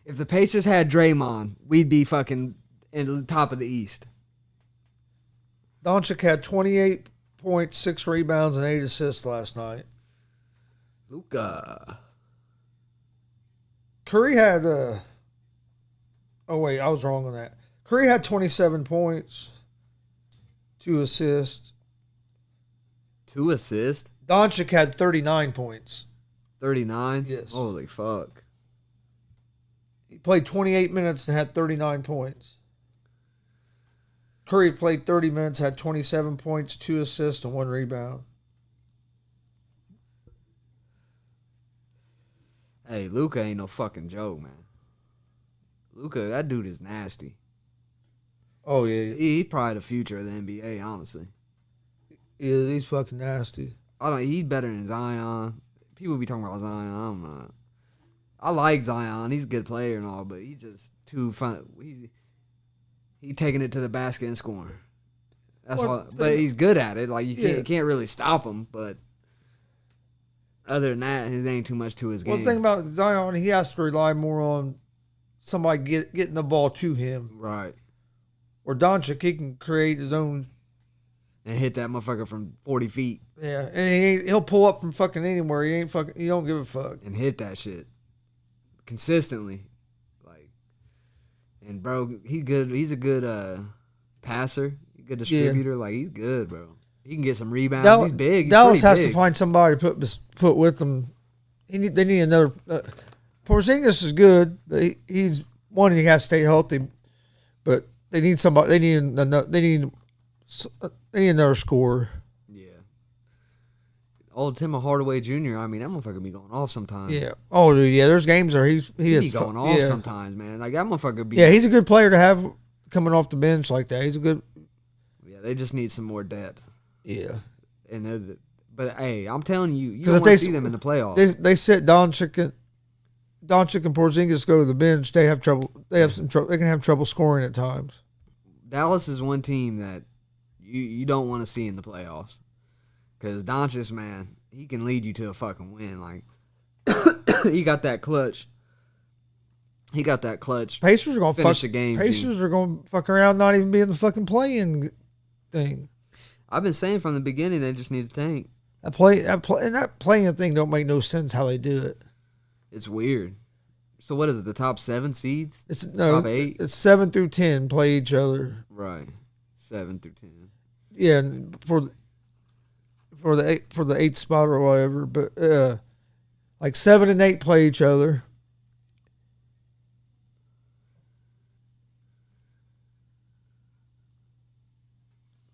If the Pacers had Draymond, we'd be fucking in the top of the East. Doncic had 28 points, 6 rebounds, and 8 assists last night. Luka. Curry had oh wait, I was wrong on that. Curry had 27 points, 2 assists. 2 assists? Doncic had 39 points. 39? Yes. Holy fuck. He played 28 minutes and had 39 points. Curry played 30 minutes, had 27 points, 2 assists, and 1 rebound. Hey, Luka ain't no fucking joke, man. Luka, that dude is nasty. Oh, yeah. He's probably the future of the NBA, honestly. Yeah, he's fucking nasty. He's better than Zion. People be talking about Zion. I'm not. I like Zion. He's a good player and all, but he's just too fun. He's taking it to the basket and scoring. That's all. But he's good at it. Like you can't really stop him. But other than that, there ain't too much to his game. One thing about Zion, he has to rely more on somebody getting the ball to him. Right. Or Doncic, he can create his own. And hit that motherfucker from 40 feet. Yeah, and he'll pull up from fucking anywhere. He don't give a fuck. And hit that shit consistently. Like, and bro, he's good. He's a good passer, a good distributor. Yeah. Like he's good, bro. He can get some rebounds. He's big. He's Dallas has big. to find somebody to put with them. They need another. Porzingis is good, but he's one. He has to stay healthy, but they need somebody. They need another scorer. Yeah. Old Tim Hardaway Jr. I mean, that motherfucker be going off sometimes. Yeah. Oh, yeah. There's games where he be going off sometimes, man. Like that motherfucker be. Yeah, he's a good player to have coming off the bench like that. He's a good. Yeah, they just need some more depth. Yeah. But hey, I'm telling you, you don't want to see them in the playoffs. They sit Doncic and Porzingis go to the bench. They have trouble. They have some trouble. They can have trouble scoring at times. Dallas is one team that you don't want to see in the playoffs. Because Doncic, man, he can lead you to a fucking win. Like, he got that clutch. Pacers are going to finish the game. Pacers are going to fuck around, not even be in the fucking play-in thing. I've been saying from the beginning they just need to tank. That play-in thing don't make no sense how they do it. It's weird. So what is it? The top 7 seeds? Top 8. It's 7 through 10 play each other. Right, 7 through 10. Yeah, for the 8th spot or whatever, but like 7 and 8 play each other.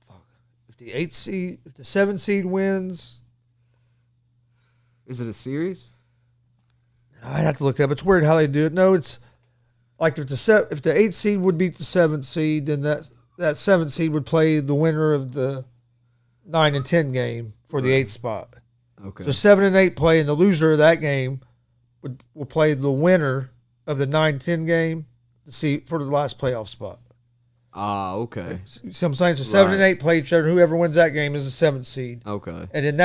Fuck. If the 7 seed wins, is it a series? I'd have to look up. It's weird how they do it. No, it's like if the 8th seed would beat the 7th seed, then that 7th seed would play the winner of the 9 and 10 game for the 8th spot. Okay. So 7 and 8 play, and the loser of that game will play the winner of the 9-10 game to see for the last playoff spot. Ah, okay. See what I'm saying? So 7 and 8 play each other, and whoever wins that game is the 7th seed. Okay. And then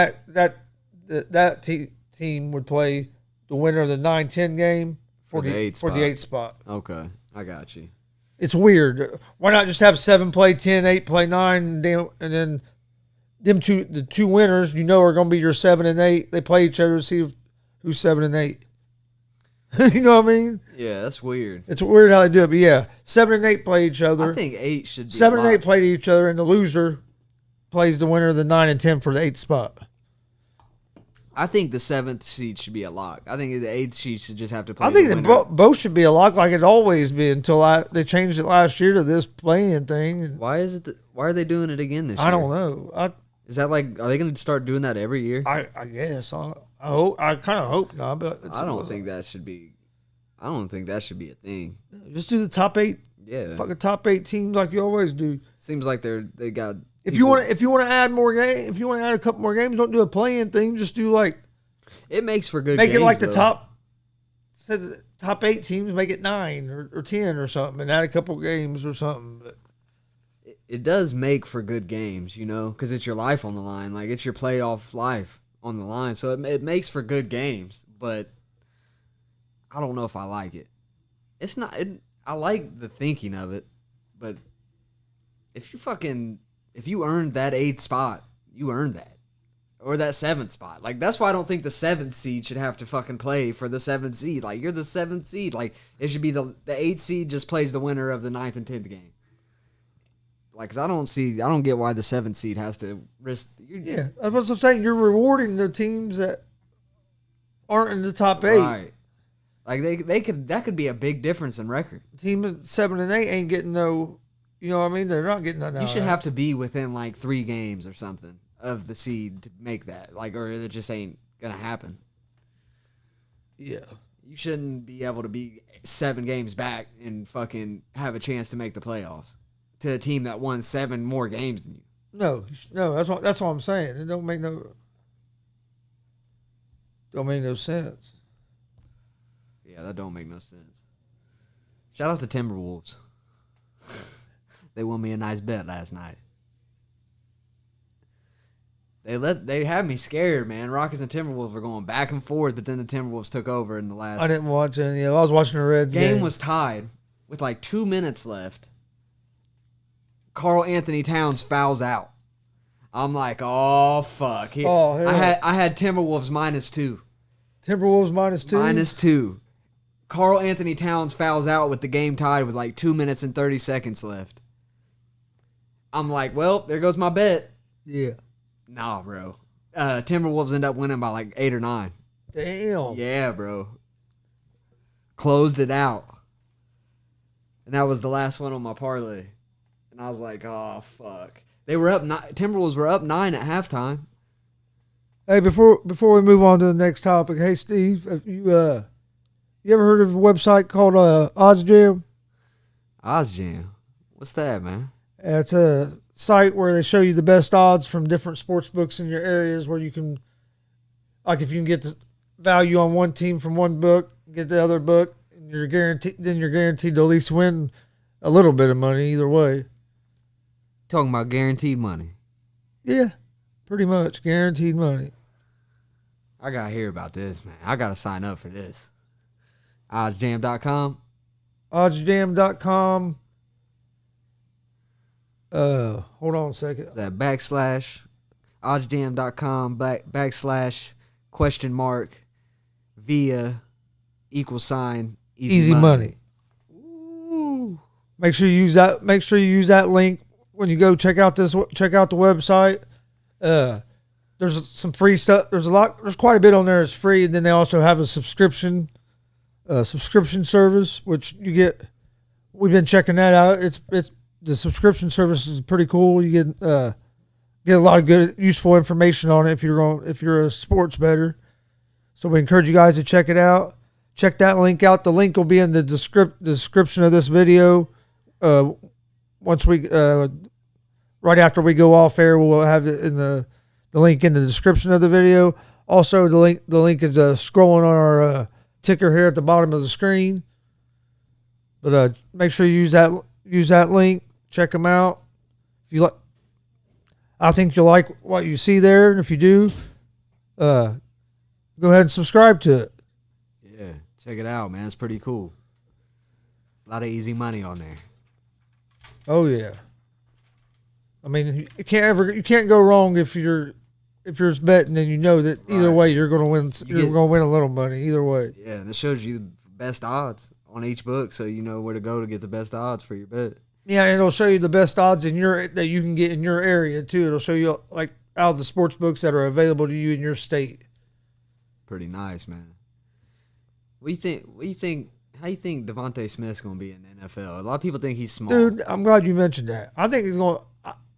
that team would play the winner of the 9-10 game for the 8th spot. Okay, I got you. It's weird. Why not just have 7 play 10, 8 play 9, and then the two winners are going to be your 7 and 8. They play each other to see who's 7 and 8. You know what I mean? Yeah, that's weird. It's weird how they do it, but yeah, 7 and 8 play each other. I think 8 should be 7 and 8 play each other, and the loser plays the winner of the 9 and 10 for the 8th spot. I think the 7th seed should be a lock. I think the 8th seed should just have to play. I think both should be a lock, like it always been until they changed it last year to this playing thing. Why is it? Why are they doing it again this year? I don't know. Is that like? Are they going to start doing that every year? I guess. I kind of hope not, but I don't think that should be. I don't think that should be a thing. Just do the top 8. Yeah. Fucking top 8 teams like you always do. Seems like they got. If you want to add more games, if you want to add a couple more games, don't do a play-in thing. Just do like. It makes for good. Make games, it like though. the top. Says top 8 teams. Make it 9 or 10 or something, and add a couple games or something. But it does make for good games, you know, because it's your life on the line. Like, it's your playoff life on the line. So it makes for good games, but I don't know if I like it. It's not. I like the thinking of it, but if you earned that 8th spot, you earned that. Or that 7th spot. Like, that's why I don't think the 7th seed should have to fucking play for the 7th seed. Like, you're the 7th seed. Like, it should be the 8th seed just plays the winner of the 9th and 10th game. Like, 'cause I don't get why the 7th seed has to risk. Yeah, that's what I'm saying. You're rewarding the teams that aren't in the top 8. Right. Like, that could be a big difference in record. Team at 7 and 8 ain't getting no, you know what I mean? They're not getting that. You should have to be within like 3 games or something of the seed to make that. Like, or it just ain't gonna happen. Yeah. You shouldn't be able to be 7 games back and fucking have a chance to make the playoffs to a team that won 7 more games than you. No, that's what I'm saying. It don't make no sense. Yeah, that don't make no sense. Shout out to Timberwolves. They won me a nice bet last night. They had me scared, man. Rockets and Timberwolves were going back and forth, but then the Timberwolves took over in the last. I didn't watch any. I was watching the Reds game. Game was tied with like 2 minutes left. Karl Anthony Towns fouls out. I'm like, oh fuck. I had Timberwolves -2. Timberwolves -2. -2. Karl Anthony Towns fouls out with the game tied with like 2 minutes and 30 seconds left. I'm like, well, there goes my bet. Yeah. Nah, bro. Timberwolves end up winning by like 8 or 9. Damn. Yeah, bro. Closed it out. And that was the last one on my parlay. And I was like, oh, fuck. They were up. Timberwolves were up 9 at halftime. Hey, before we move on to the next topic, hey, Steve, have you ever heard of a website called OddsJam? OddsJam? What's that, man? It's a site where they show you the best odds from different sports books in your areas, where you can, like, if you can get the value on one team from one book, get the other book, and you're guaranteed to at least win a little bit of money either way. Talking about guaranteed money. Yeah, pretty much guaranteed money. I gotta hear about this, man. I gotta sign up for this. OddsJam.com. OddsJam.com. Hold on a second. Is that /OddsJam.com / via = easy money. Ooh. Make sure you use that link when you go check out the website. There's some free stuff. There's quite a bit on there that's free, and then they also have a subscription service, which you get. We've been checking that out. It's the subscription service is pretty cool. You get a lot of good, useful information on it if you're a sports bettor. So we encourage you guys to check it out. Check that link out. The link will be in the description of this video. Once we right after we go off air, we'll have it in the link in the description of the video. Also, the link is scrolling on our ticker here at the bottom of the screen. But make sure you use that link. Check them out. If you I think you'll like what you see there, and if you do, go ahead and subscribe to it. Yeah, check it out, man. It's pretty cool. A lot of easy money on there. Oh yeah. I mean, you can't go wrong if you're betting, and you know that either way you're going to win. You're going to win a little money either way. Yeah, and it shows you the best odds on each book, so you know where to go to get the best odds for your bet. Yeah, and it'll show you the best odds that you can get in your area too. It'll show you like out of the sports books that are available to you in your state. Pretty nice, man. What do you think? How you think Devontae Smith's going to be in the NFL? A lot of people think he's small. Dude, I'm glad you mentioned that. I think he's going.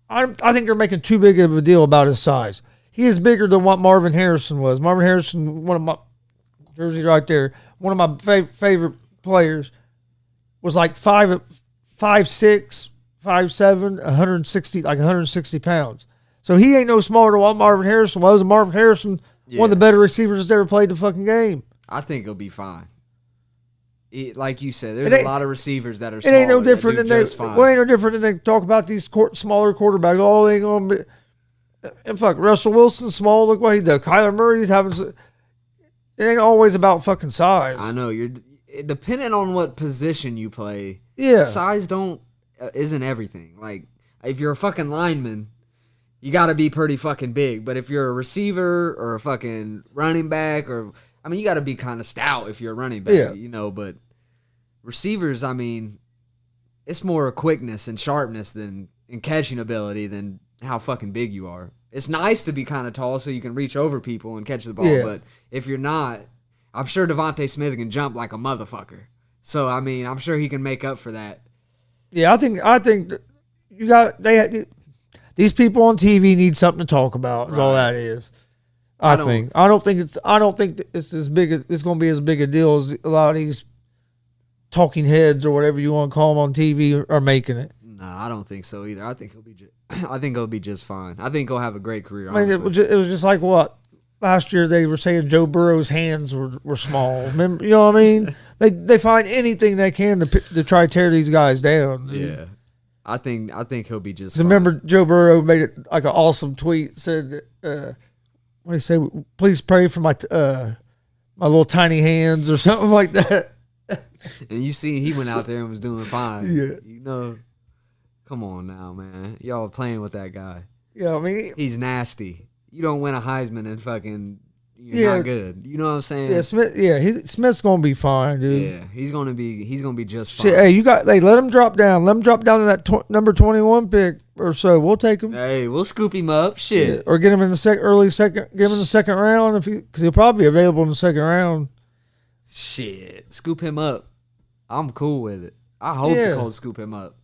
I think they're making too big of a deal about his size. He is bigger than what Marvin Harrison was. Marvin Harrison, one of my jersey right there, one of my favorite players, was like 5'6", 5'7", 160 pounds. So he ain't no smaller than what Marvin Harrison was. And Marvin Harrison, one of the better receivers that's ever played the fucking game. I think he'll be fine. Like you said, there's a lot of receivers that are It ain't no different than they. Fine. Well, ain't no different than they talk about these smaller quarterbacks. Oh, they ain't gonna be. And fuck, Russell Wilson, small. Look what he did. Kyler Murray's having. It ain't always about fucking size. I know you're depending on what position you play. Yeah, size isn't everything. Like if you're a fucking lineman, you got to be pretty fucking big. But if you're a receiver or a fucking running back, you got to be kind of stout if you're a running back. Yeah. But receivers, it's more quickness and sharpness and catching ability than how fucking big you are. It's nice to be kind of tall so you can reach over people and catch the ball, but if you're not, I'm sure Devontae Smith can jump like a motherfucker. So I'm sure he can make up for that. Yeah, I think you got these people on TV need something to talk about. Is all that is. I don't think it's as big. It's going to be as big a deal as a lot of these talking heads or whatever you want to call them on TV are making it. No, I don't think so either. I think he'll be just fine. I think he'll have a great career. It was just like what last year they were saying Joe Burrow's hands were small. Remember, you know what I mean? They find anything they can to try to tear these guys down. Dude. Yeah, I think he'll be just fine. Remember Joe Burrow made it like an awesome tweet, said what do you say? Please pray for my little tiny hands or something like that. And you see, he went out there and was doing fine. Yeah, come on now, man. Y'all are playing with that guy. Yeah, he's nasty. You don't win a Heisman and fucking you're not good. You know what I'm saying? Yeah, Smith. Yeah, Smith's gonna be fine, dude. Yeah, he's gonna be just fine. Shit, hey, let him drop down. Let him drop down to that number 21 pick or so. We'll take him. Hey, we'll scoop him up. Shit, yeah, or get him in the early second. Give him in the second round because he'll probably be available in the second round. Shit, scoop him up. I'm cool with it. I hope the Colts scoop him up.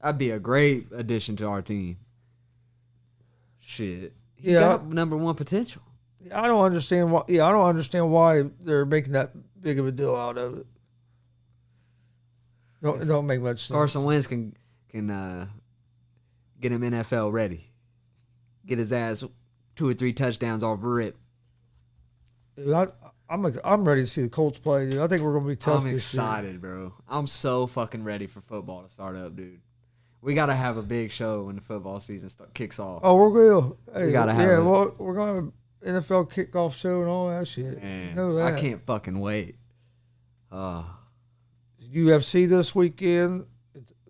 That'd be a great addition to our team. Shit, he got number one potential. I don't understand why. Yeah, I don't understand why they're making that big of a deal out of it. It don't make much sense. Carson Wentz can get him NFL ready. Get his ass 2 or 3 touchdowns off rip. Dude, I'm ready to see the Colts play, dude. I think we're gonna be tough. I'm excited, bro. I'm so fucking ready for football to start up, dude. We gotta have a big show when the football season kicks off. Oh, we're going. Hey, we gotta have. Yeah, well, we're gonna have an NFL kickoff show and all that shit. Man, you know that. I can't fucking wait. UFC this weekend.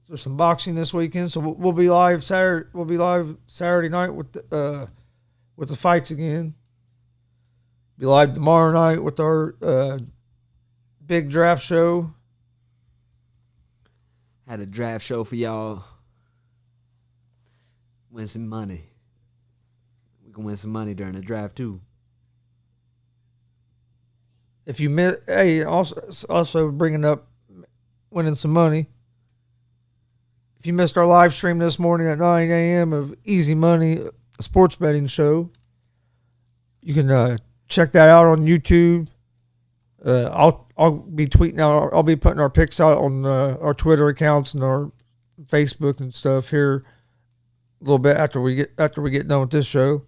There's some boxing this weekend, so we'll be live Saturday. We'll be live Saturday night with the fights again. Be live tomorrow night with our big draft show. Had a draft show for y'all. Win some money. We can win some money during the draft too. If you miss, hey, also bringing up winning some money. If you missed our live stream this morning at 9 a.m. of Easy Money, a sports betting show, you can check that out on YouTube. I'll be tweeting out. I'll be putting our picks out on our Twitter accounts and our Facebook and stuff here a little bit after we get done with this show,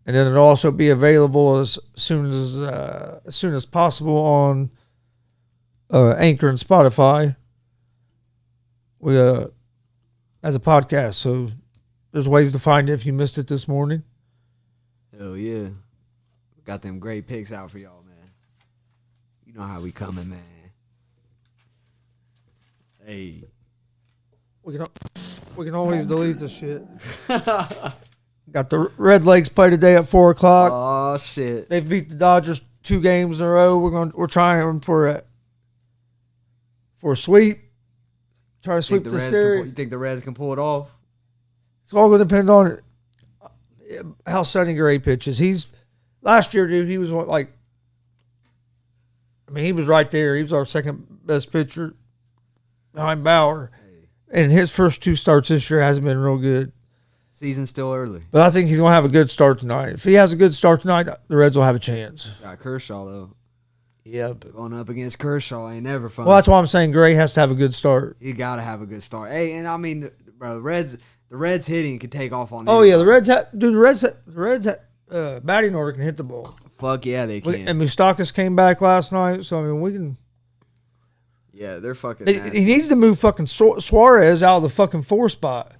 and then it'll also be available as soon as possible on Anchor and Spotify. We as a podcast, so there's ways to find it if you missed it this morning. Hell yeah, got them great picks out for y'all, man. You know how we coming, man. Hey. We can always delete this shit. Got the Red Legs play today at 4:00. Oh shit! They've beat the Dodgers 2 games in a row. We're trying for a sweep. Try to sweep the series. You think the Reds can pull it off? It's all going to depend on how Sonny Gray pitches. Last year, dude. He was like, he was right there. He was our second best pitcher behind Bauer. And his first 2 starts this year hasn't been real good. Season's still early. But I think he's going to have a good start tonight. If he has a good start tonight, the Reds will have a chance. Got Kershaw, though. Yeah, but Going up against Kershaw ain't never fun. well, that's why I'm saying Gray has to have a good start. You gotta have a good start. Hey, and I mean, bro, the Reds hitting can take off on. Oh yeah, the Reds batting order can hit the ball. Fuck yeah, they can. And Moustakas came back last night, so I mean we can. Yeah, they're fucking. He needs to move fucking Suarez out of the fucking 4 spot.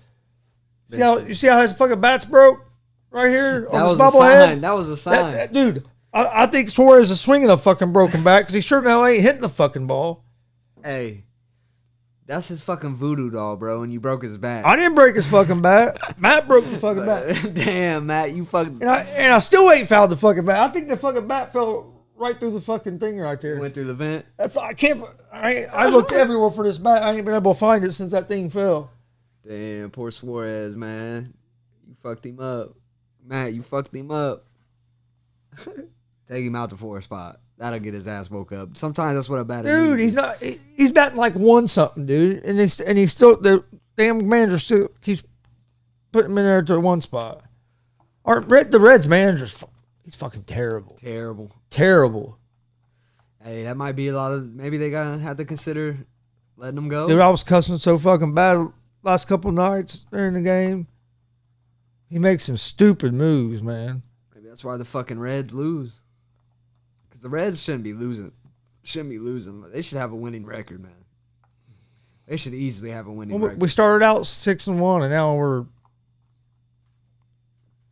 You see how his fucking bat's broke right here on his bobblehead? That was a sign, dude. I think Suarez is swinging a fucking broken bat because he sure now ain't hitting the fucking ball. Hey, that's his fucking voodoo doll, bro. And you broke his bat. I didn't break his fucking bat. Matt broke the fucking bat. Damn, Matt, you fucking. And I still ain't fouled the fucking bat. I think the fucking bat fell right through the fucking thing right there. Went through the vent. I looked everywhere for this bat. I ain't been able to find it since that thing fell. Damn, poor Suarez, man. You fucked him up. Matt, you fucked him up. Take him out to 4 spot. That'll get his ass woke up. Sometimes that's what a batter needs. Dude, he's batting like 1-something, dude. And he's still, the damn manager still keeps putting him in there to 1 spot. The Reds manager's, he's fucking terrible. Terrible. Hey, that might be a lot of, maybe they gotta have to consider letting him go. Dude, I was cussing so fucking bad last couple nights during the game. He makes some stupid moves, man. Maybe that's why the fucking Reds lose. Because the Reds shouldn't be losing. They should have a winning record, man. They should easily have a winning record. We started out 6-1, and now we're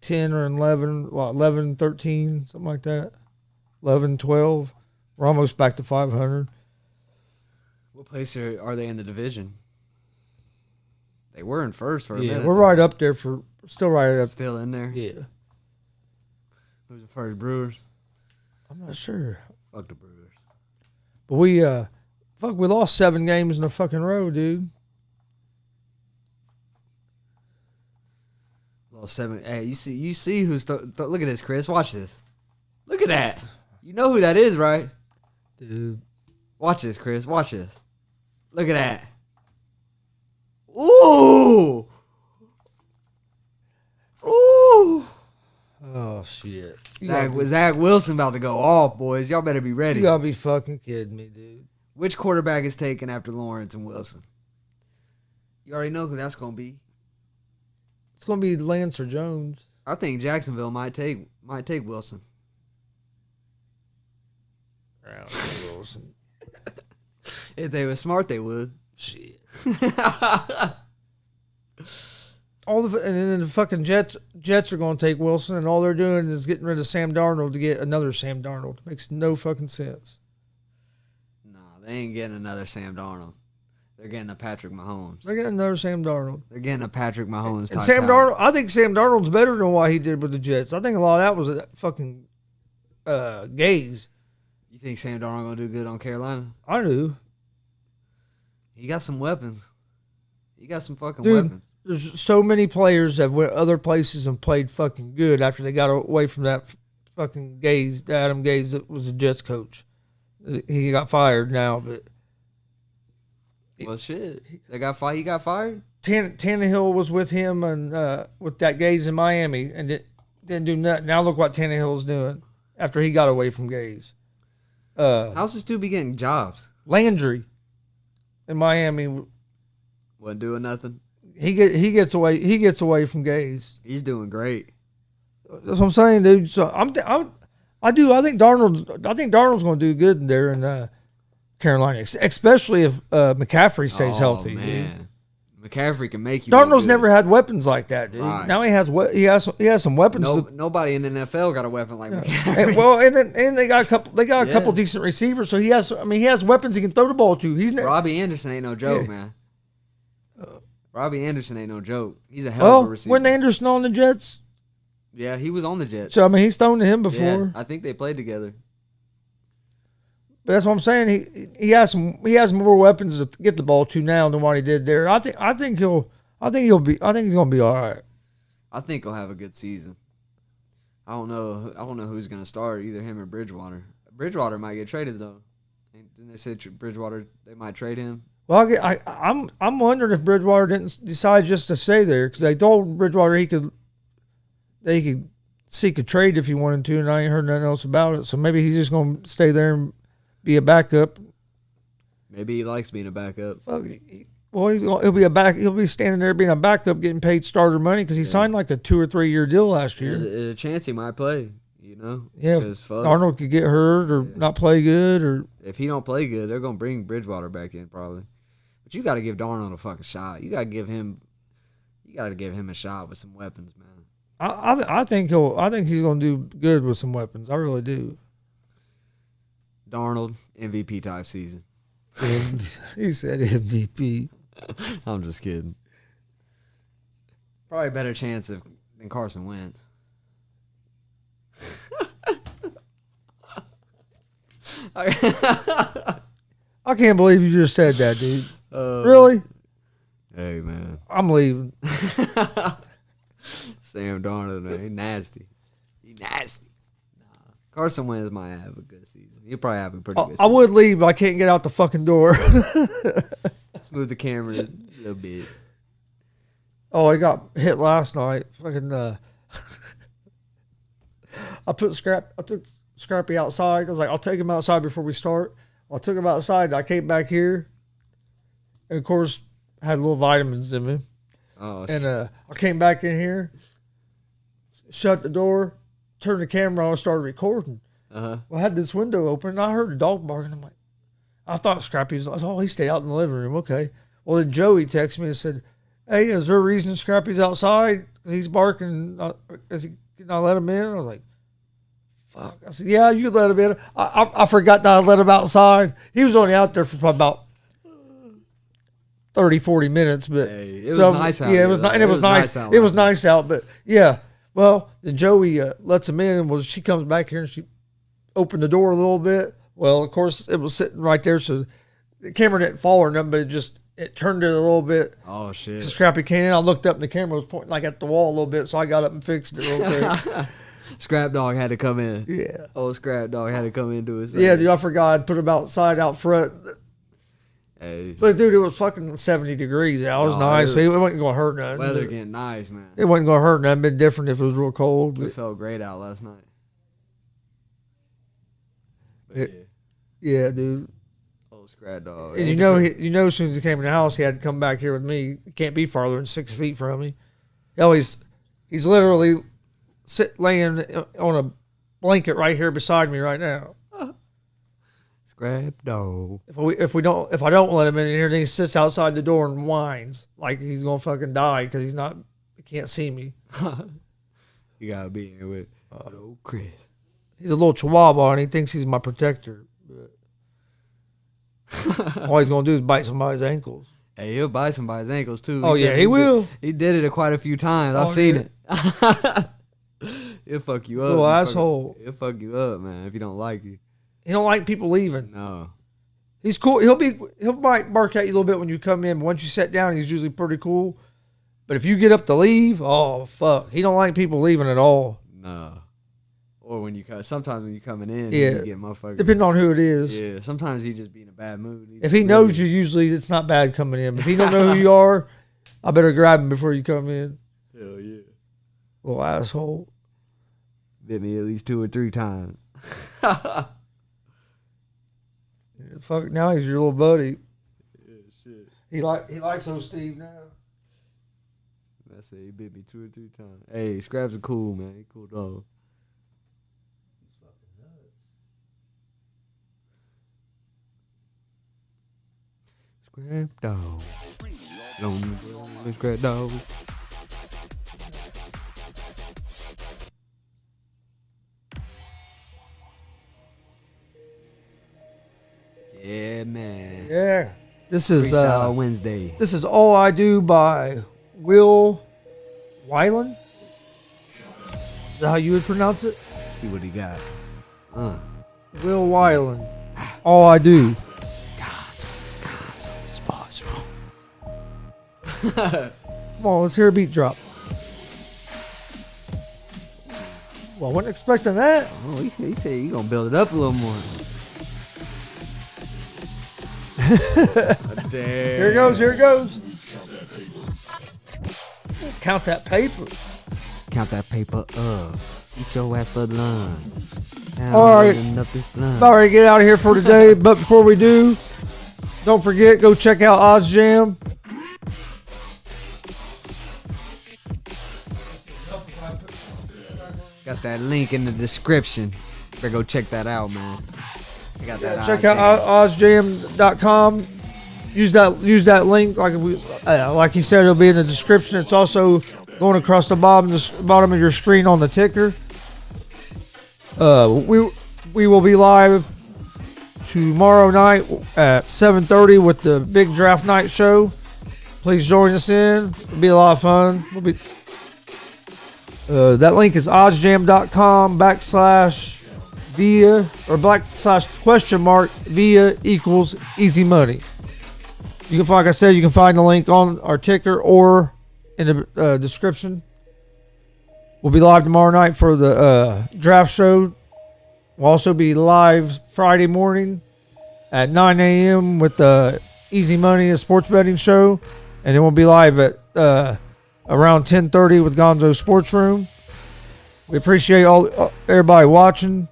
10 or 11, 11, 13, something like that. 11, 12. We're almost back to 500. What place are they in the division? They were in first for a minute. We're right up there still right up. Still in there? Yeah. Who's the first? Brewers? I'm not sure. Fuck the Brewers. But we lost 7 games in a fucking row, dude. Lost 7. Hey, you see who's look at this, Chris. Watch this. Look at that. You know who that is, right? Dude. Watch this, Chris. Watch this. Look at that. Ooh. Ooh. Oh, shit. Zach Wilson about to go off, boys. Y'all better be ready. You gotta be fucking kidding me, dude. Which quarterback is taken after Lawrence and Wilson? You already know who that's going to be. It's going to be Lance or Jones. I think Jacksonville might take Wilson. Wilson. If they were smart, they would. Shit. And then the fucking Jets are going to take Wilson, and all they're doing is getting rid of Sam Darnold to get another Sam Darnold. Makes no fucking sense. No, they ain't getting another Sam Darnold. They're getting a Patrick Mahomes. They're getting another Sam Darnold. They're getting a Patrick Mahomes. And Sam Darnold, I think Sam Darnold's better than what he did with the Jets. I think a lot of that was a fucking gaze. You think Sam Darnold gonna do good on Carolina? I do. He got some weapons. He got some fucking Dude, weapons. There's so many players that went other places and played fucking good after they got away from that fucking Gaze, Adam Gaze, that was the Jets coach. He got fired now, but well, shit. He got fired. Tannehill was with him and with that Gaze in Miami and didn't do nothing. Now look what Tannehill's doing after he got away from Gaze. How's this dude be getting jobs? Landry in Miami wasn't doing nothing. He gets away from Gaze. He's doing great. That's what I'm saying, dude. So I think Darnold's going to do good there in Carolina, especially if McCaffrey stays healthy. Man. Dude. McCaffrey can make you. Darnold's never had weapons like that, dude. Right. Now he has some weapons. Nobody in the NFL got a weapon like McCaffrey. And they got a couple decent receivers. So he has weapons he can throw the ball to. Robbie Anderson ain't no joke, man. Robbie Anderson ain't no joke. He's a hell of a receiver. Wasn't Anderson on the Jets? Yeah, he was on the Jets. So he's thrown to him before. Yeah, I think they played together. But that's what I'm saying. He has more weapons to get the ball to now than what he did there. I think he's gonna be all right. I think he'll have a good season. I don't know who's gonna start, either him or Bridgewater. Bridgewater might get traded though. Didn't they say Bridgewater they might trade him? Well, I'm wondering if Bridgewater didn't decide just to stay there because they told Bridgewater he could seek a trade if he wanted to, and I ain't heard nothing else about it. So maybe he's just gonna stay there and be a backup. Maybe he likes being a backup. Well, he'll be a back. He'll be standing there being a backup, getting paid starter money because he signed like a 2 or 3 year deal last year. There's a chance he might play. You know. Yeah, Darnold could get hurt or not play good, or if he don't play good, they're gonna bring Bridgewater back in probably. But you got to give Darnold a fucking shot. You got to give him a shot with some weapons, man. I think he's gonna do good with some weapons. I really do. Darnold MVP type season. He said MVP. I'm just kidding. Probably a better chance than Carson Wentz. I can't believe you just said that, dude. Really? Hey, man. I'm leaving. Sam Darnold, man. He nasty. Nah. Carson Wentz might have a good season. He'll probably have a pretty good season. I would leave, but I can't get out the fucking door. Smooth the camera a little bit. Oh, I got hit last night. Fucking I took Scrappy outside. I was like, I'll take him outside before we start. I took him outside. I came back here. And of course, I had little vitamins in me. Oh, and I came back in here, shut the door, turned the camera on, and started recording. Uh-huh. Well, I had this window open, and I heard a dog barking. I'm like, I thought Scrappy was, oh, he stayed out in the living room. Okay. Well, then Joey texted me and said, hey, is there a reason Scrappy's outside? He's barking. Can I let him in? I was like, fuck. I said, yeah, you can let him in. I forgot that I let him outside. He was only out there for probably about 30, 40 minutes, but it was nice out. Yeah, it was nice. It was nice. It was nice out, but yeah. Well, then Joey lets him in. Well, she comes back here and she opened the door a little bit. Well, of course, it was sitting right there, so the camera didn't fall or nothing, but it turned it a little bit. Oh shit! Scrappy came in. I looked up and the camera was pointing like at the wall a little bit, so I got up and fixed it real quick. Scrap Dog had to come in. Yeah. Oh, Scrap Dog had to come in to his thing. Yeah, dude, I forgot I'd put him outside out front. Hey. But dude, it was fucking 70 degrees out. It was nice. It wasn't going to hurt nothing. Weather getting nice, man. It wasn't going to hurt nothing. It'd been different if it was real cold. It felt great out last night. Yeah, dude. Oh, Scrap Dog. And you know, as soon as he came in the house, he had to come back here with me. He can't be farther than 6 feet from me. He's literally laying on a blanket right here beside me right now. Scrap Dog. If I don't let him in here, then he sits outside the door and whines like he's gonna fucking die because he can't see me. You gotta be here with old Chris. He's a little chihuahua and he thinks he's my protector. But all he's gonna do is bite somebody's ankles. Hey, he'll bite somebody's ankles too. Oh, he will. He did it quite a few times. I've seen it. He'll fuck you up. Little asshole. He'll fuck you up, man, if you don't like you. He don't like people leaving. No. He's cool. He'll might bark at you a little bit when you come in, but once you sit down, he's usually pretty cool. But if you get up to leave, oh fuck. He don't like people leaving at all. No. Or sometimes when you coming in, yeah, you get motherfuckers. Depending on who it is. Yeah. Sometimes he just be in a bad mood. If he knows you, usually it's not bad coming in. But if he don't know who you are, I better grab him before you come in. Hell yeah. Little asshole. Bit me at least 2 or 3 times. Fuck, now he's your little buddy. Yeah, shit. He likes old Steve now. I say he bit me 2 or 3 times. Hey, Scraps are cool, man. He cool dog. He's fucking Scrap nuts. dog. Lonely Scrap dog. Yeah, man. Yeah. This is Freestyle Wednesday. This is All I Do by Will Weiland. Is that how you would pronounce it? Let's see what he got. Will Weiland. All I Do. Gonzo, sports room. Come on, let's hear a beat drop. Well, I wasn't expecting that. Oh, he tell you gonna build it up a little more. Here it goes. Here it goes. Count that paper. Count that paper up. Eat your ass for lunch. All right. About ready to get out of here for today. But before we do, don't forget, go check out Oz Jam. Got that link in the description. Better go check that out, man. I got that. Check out ozjam.com. Use that link like he said. It'll be in the description. It's also going across the bottom of your screen on the ticker. We will be live tomorrow night at 7:30 with the big draft night show. Please join us in. It'll be a lot of fun. That link is ozjam.com/via or /via equals easy money. You can, like I said, you can find the link on our ticker or in the description. We'll be live tomorrow night for the draft show. We'll also be live Friday morning at 9 a.m. with the Easy Money, a sports betting show. And then we'll be live at around 10:30 with Gonzo Sports Room. We appreciate everybody watching.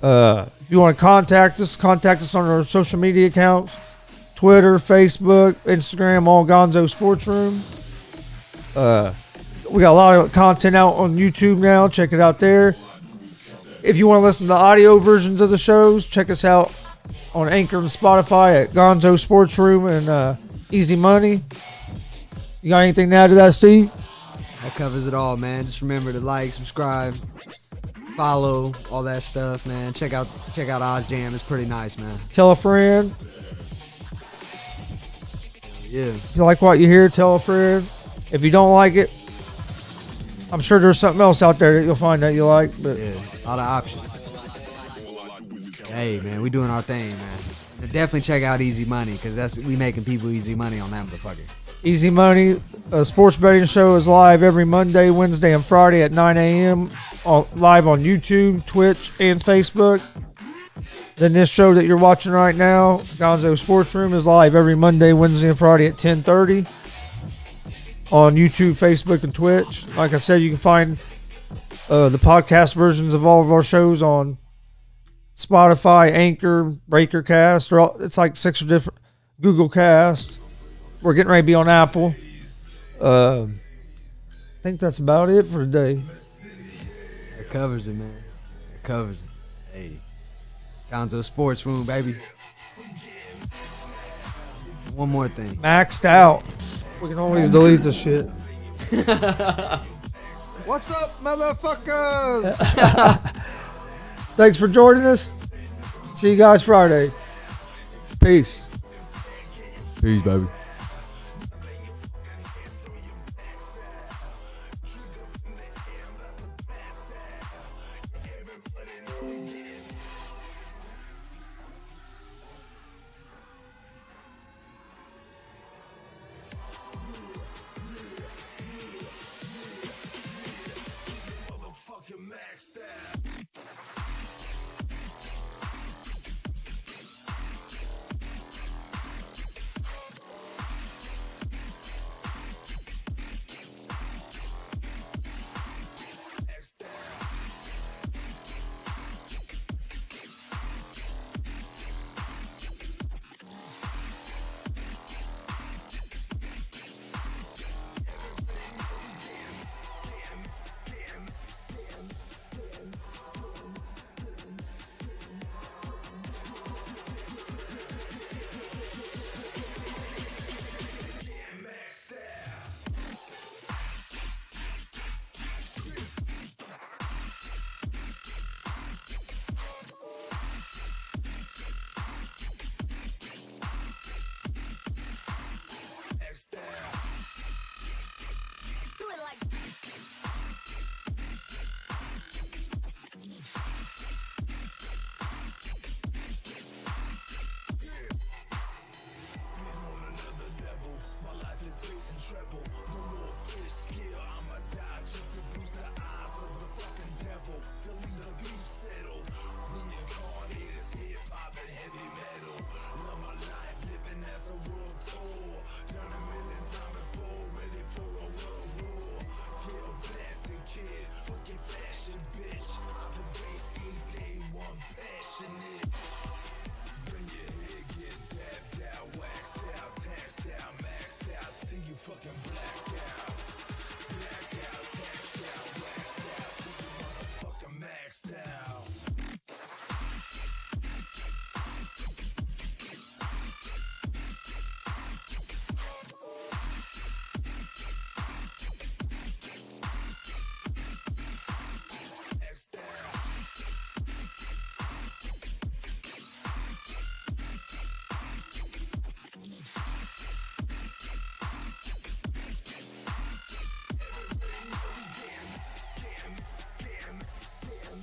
If you want to contact us on our social media accounts. Twitter, Facebook, Instagram, all Gonzo Sports Room. We got a lot of content out on YouTube now. Check it out there. If you want to listen to the audio versions of the shows, check us out on Anchor and Spotify at Gonzo Sports Room and Easy Money. You got anything to add to that, Steve? That covers it all, man. Just remember to like, subscribe, follow, all that stuff, man. Check out Oz Jam. It's pretty nice, man. Tell a friend. Yeah. If you like what you hear, tell a friend. If you don't like it, I'm sure there's something else out there that you'll find that you like. But yeah, a lot of options. Hey, man, we doing our thing, man. And definitely check out Easy Money because we making people easy money on that motherfucker. Easy Money, a sports betting show is live every Monday, Wednesday, and Friday at 9 a.m. Live on YouTube, Twitch, and Facebook. Then this show that you're watching right now, Gonzo Sports Room, is live every Monday, Wednesday, and Friday at 10:30 on YouTube, Facebook, and Twitch. Like I said, you can find the podcast versions of all of our shows on Spotify, Anchor, Breakercast. It's like 6 different Google Cast. We're getting ready to be on Apple. I think that's about it for today. That covers it, man. That covers it. Hey. Gonzo Sports Room, baby. One more thing. Maxed out. We can always delete the shit. What's up, motherfuckers? Thanks for joining us. See you guys Friday. Peace. Peace, baby.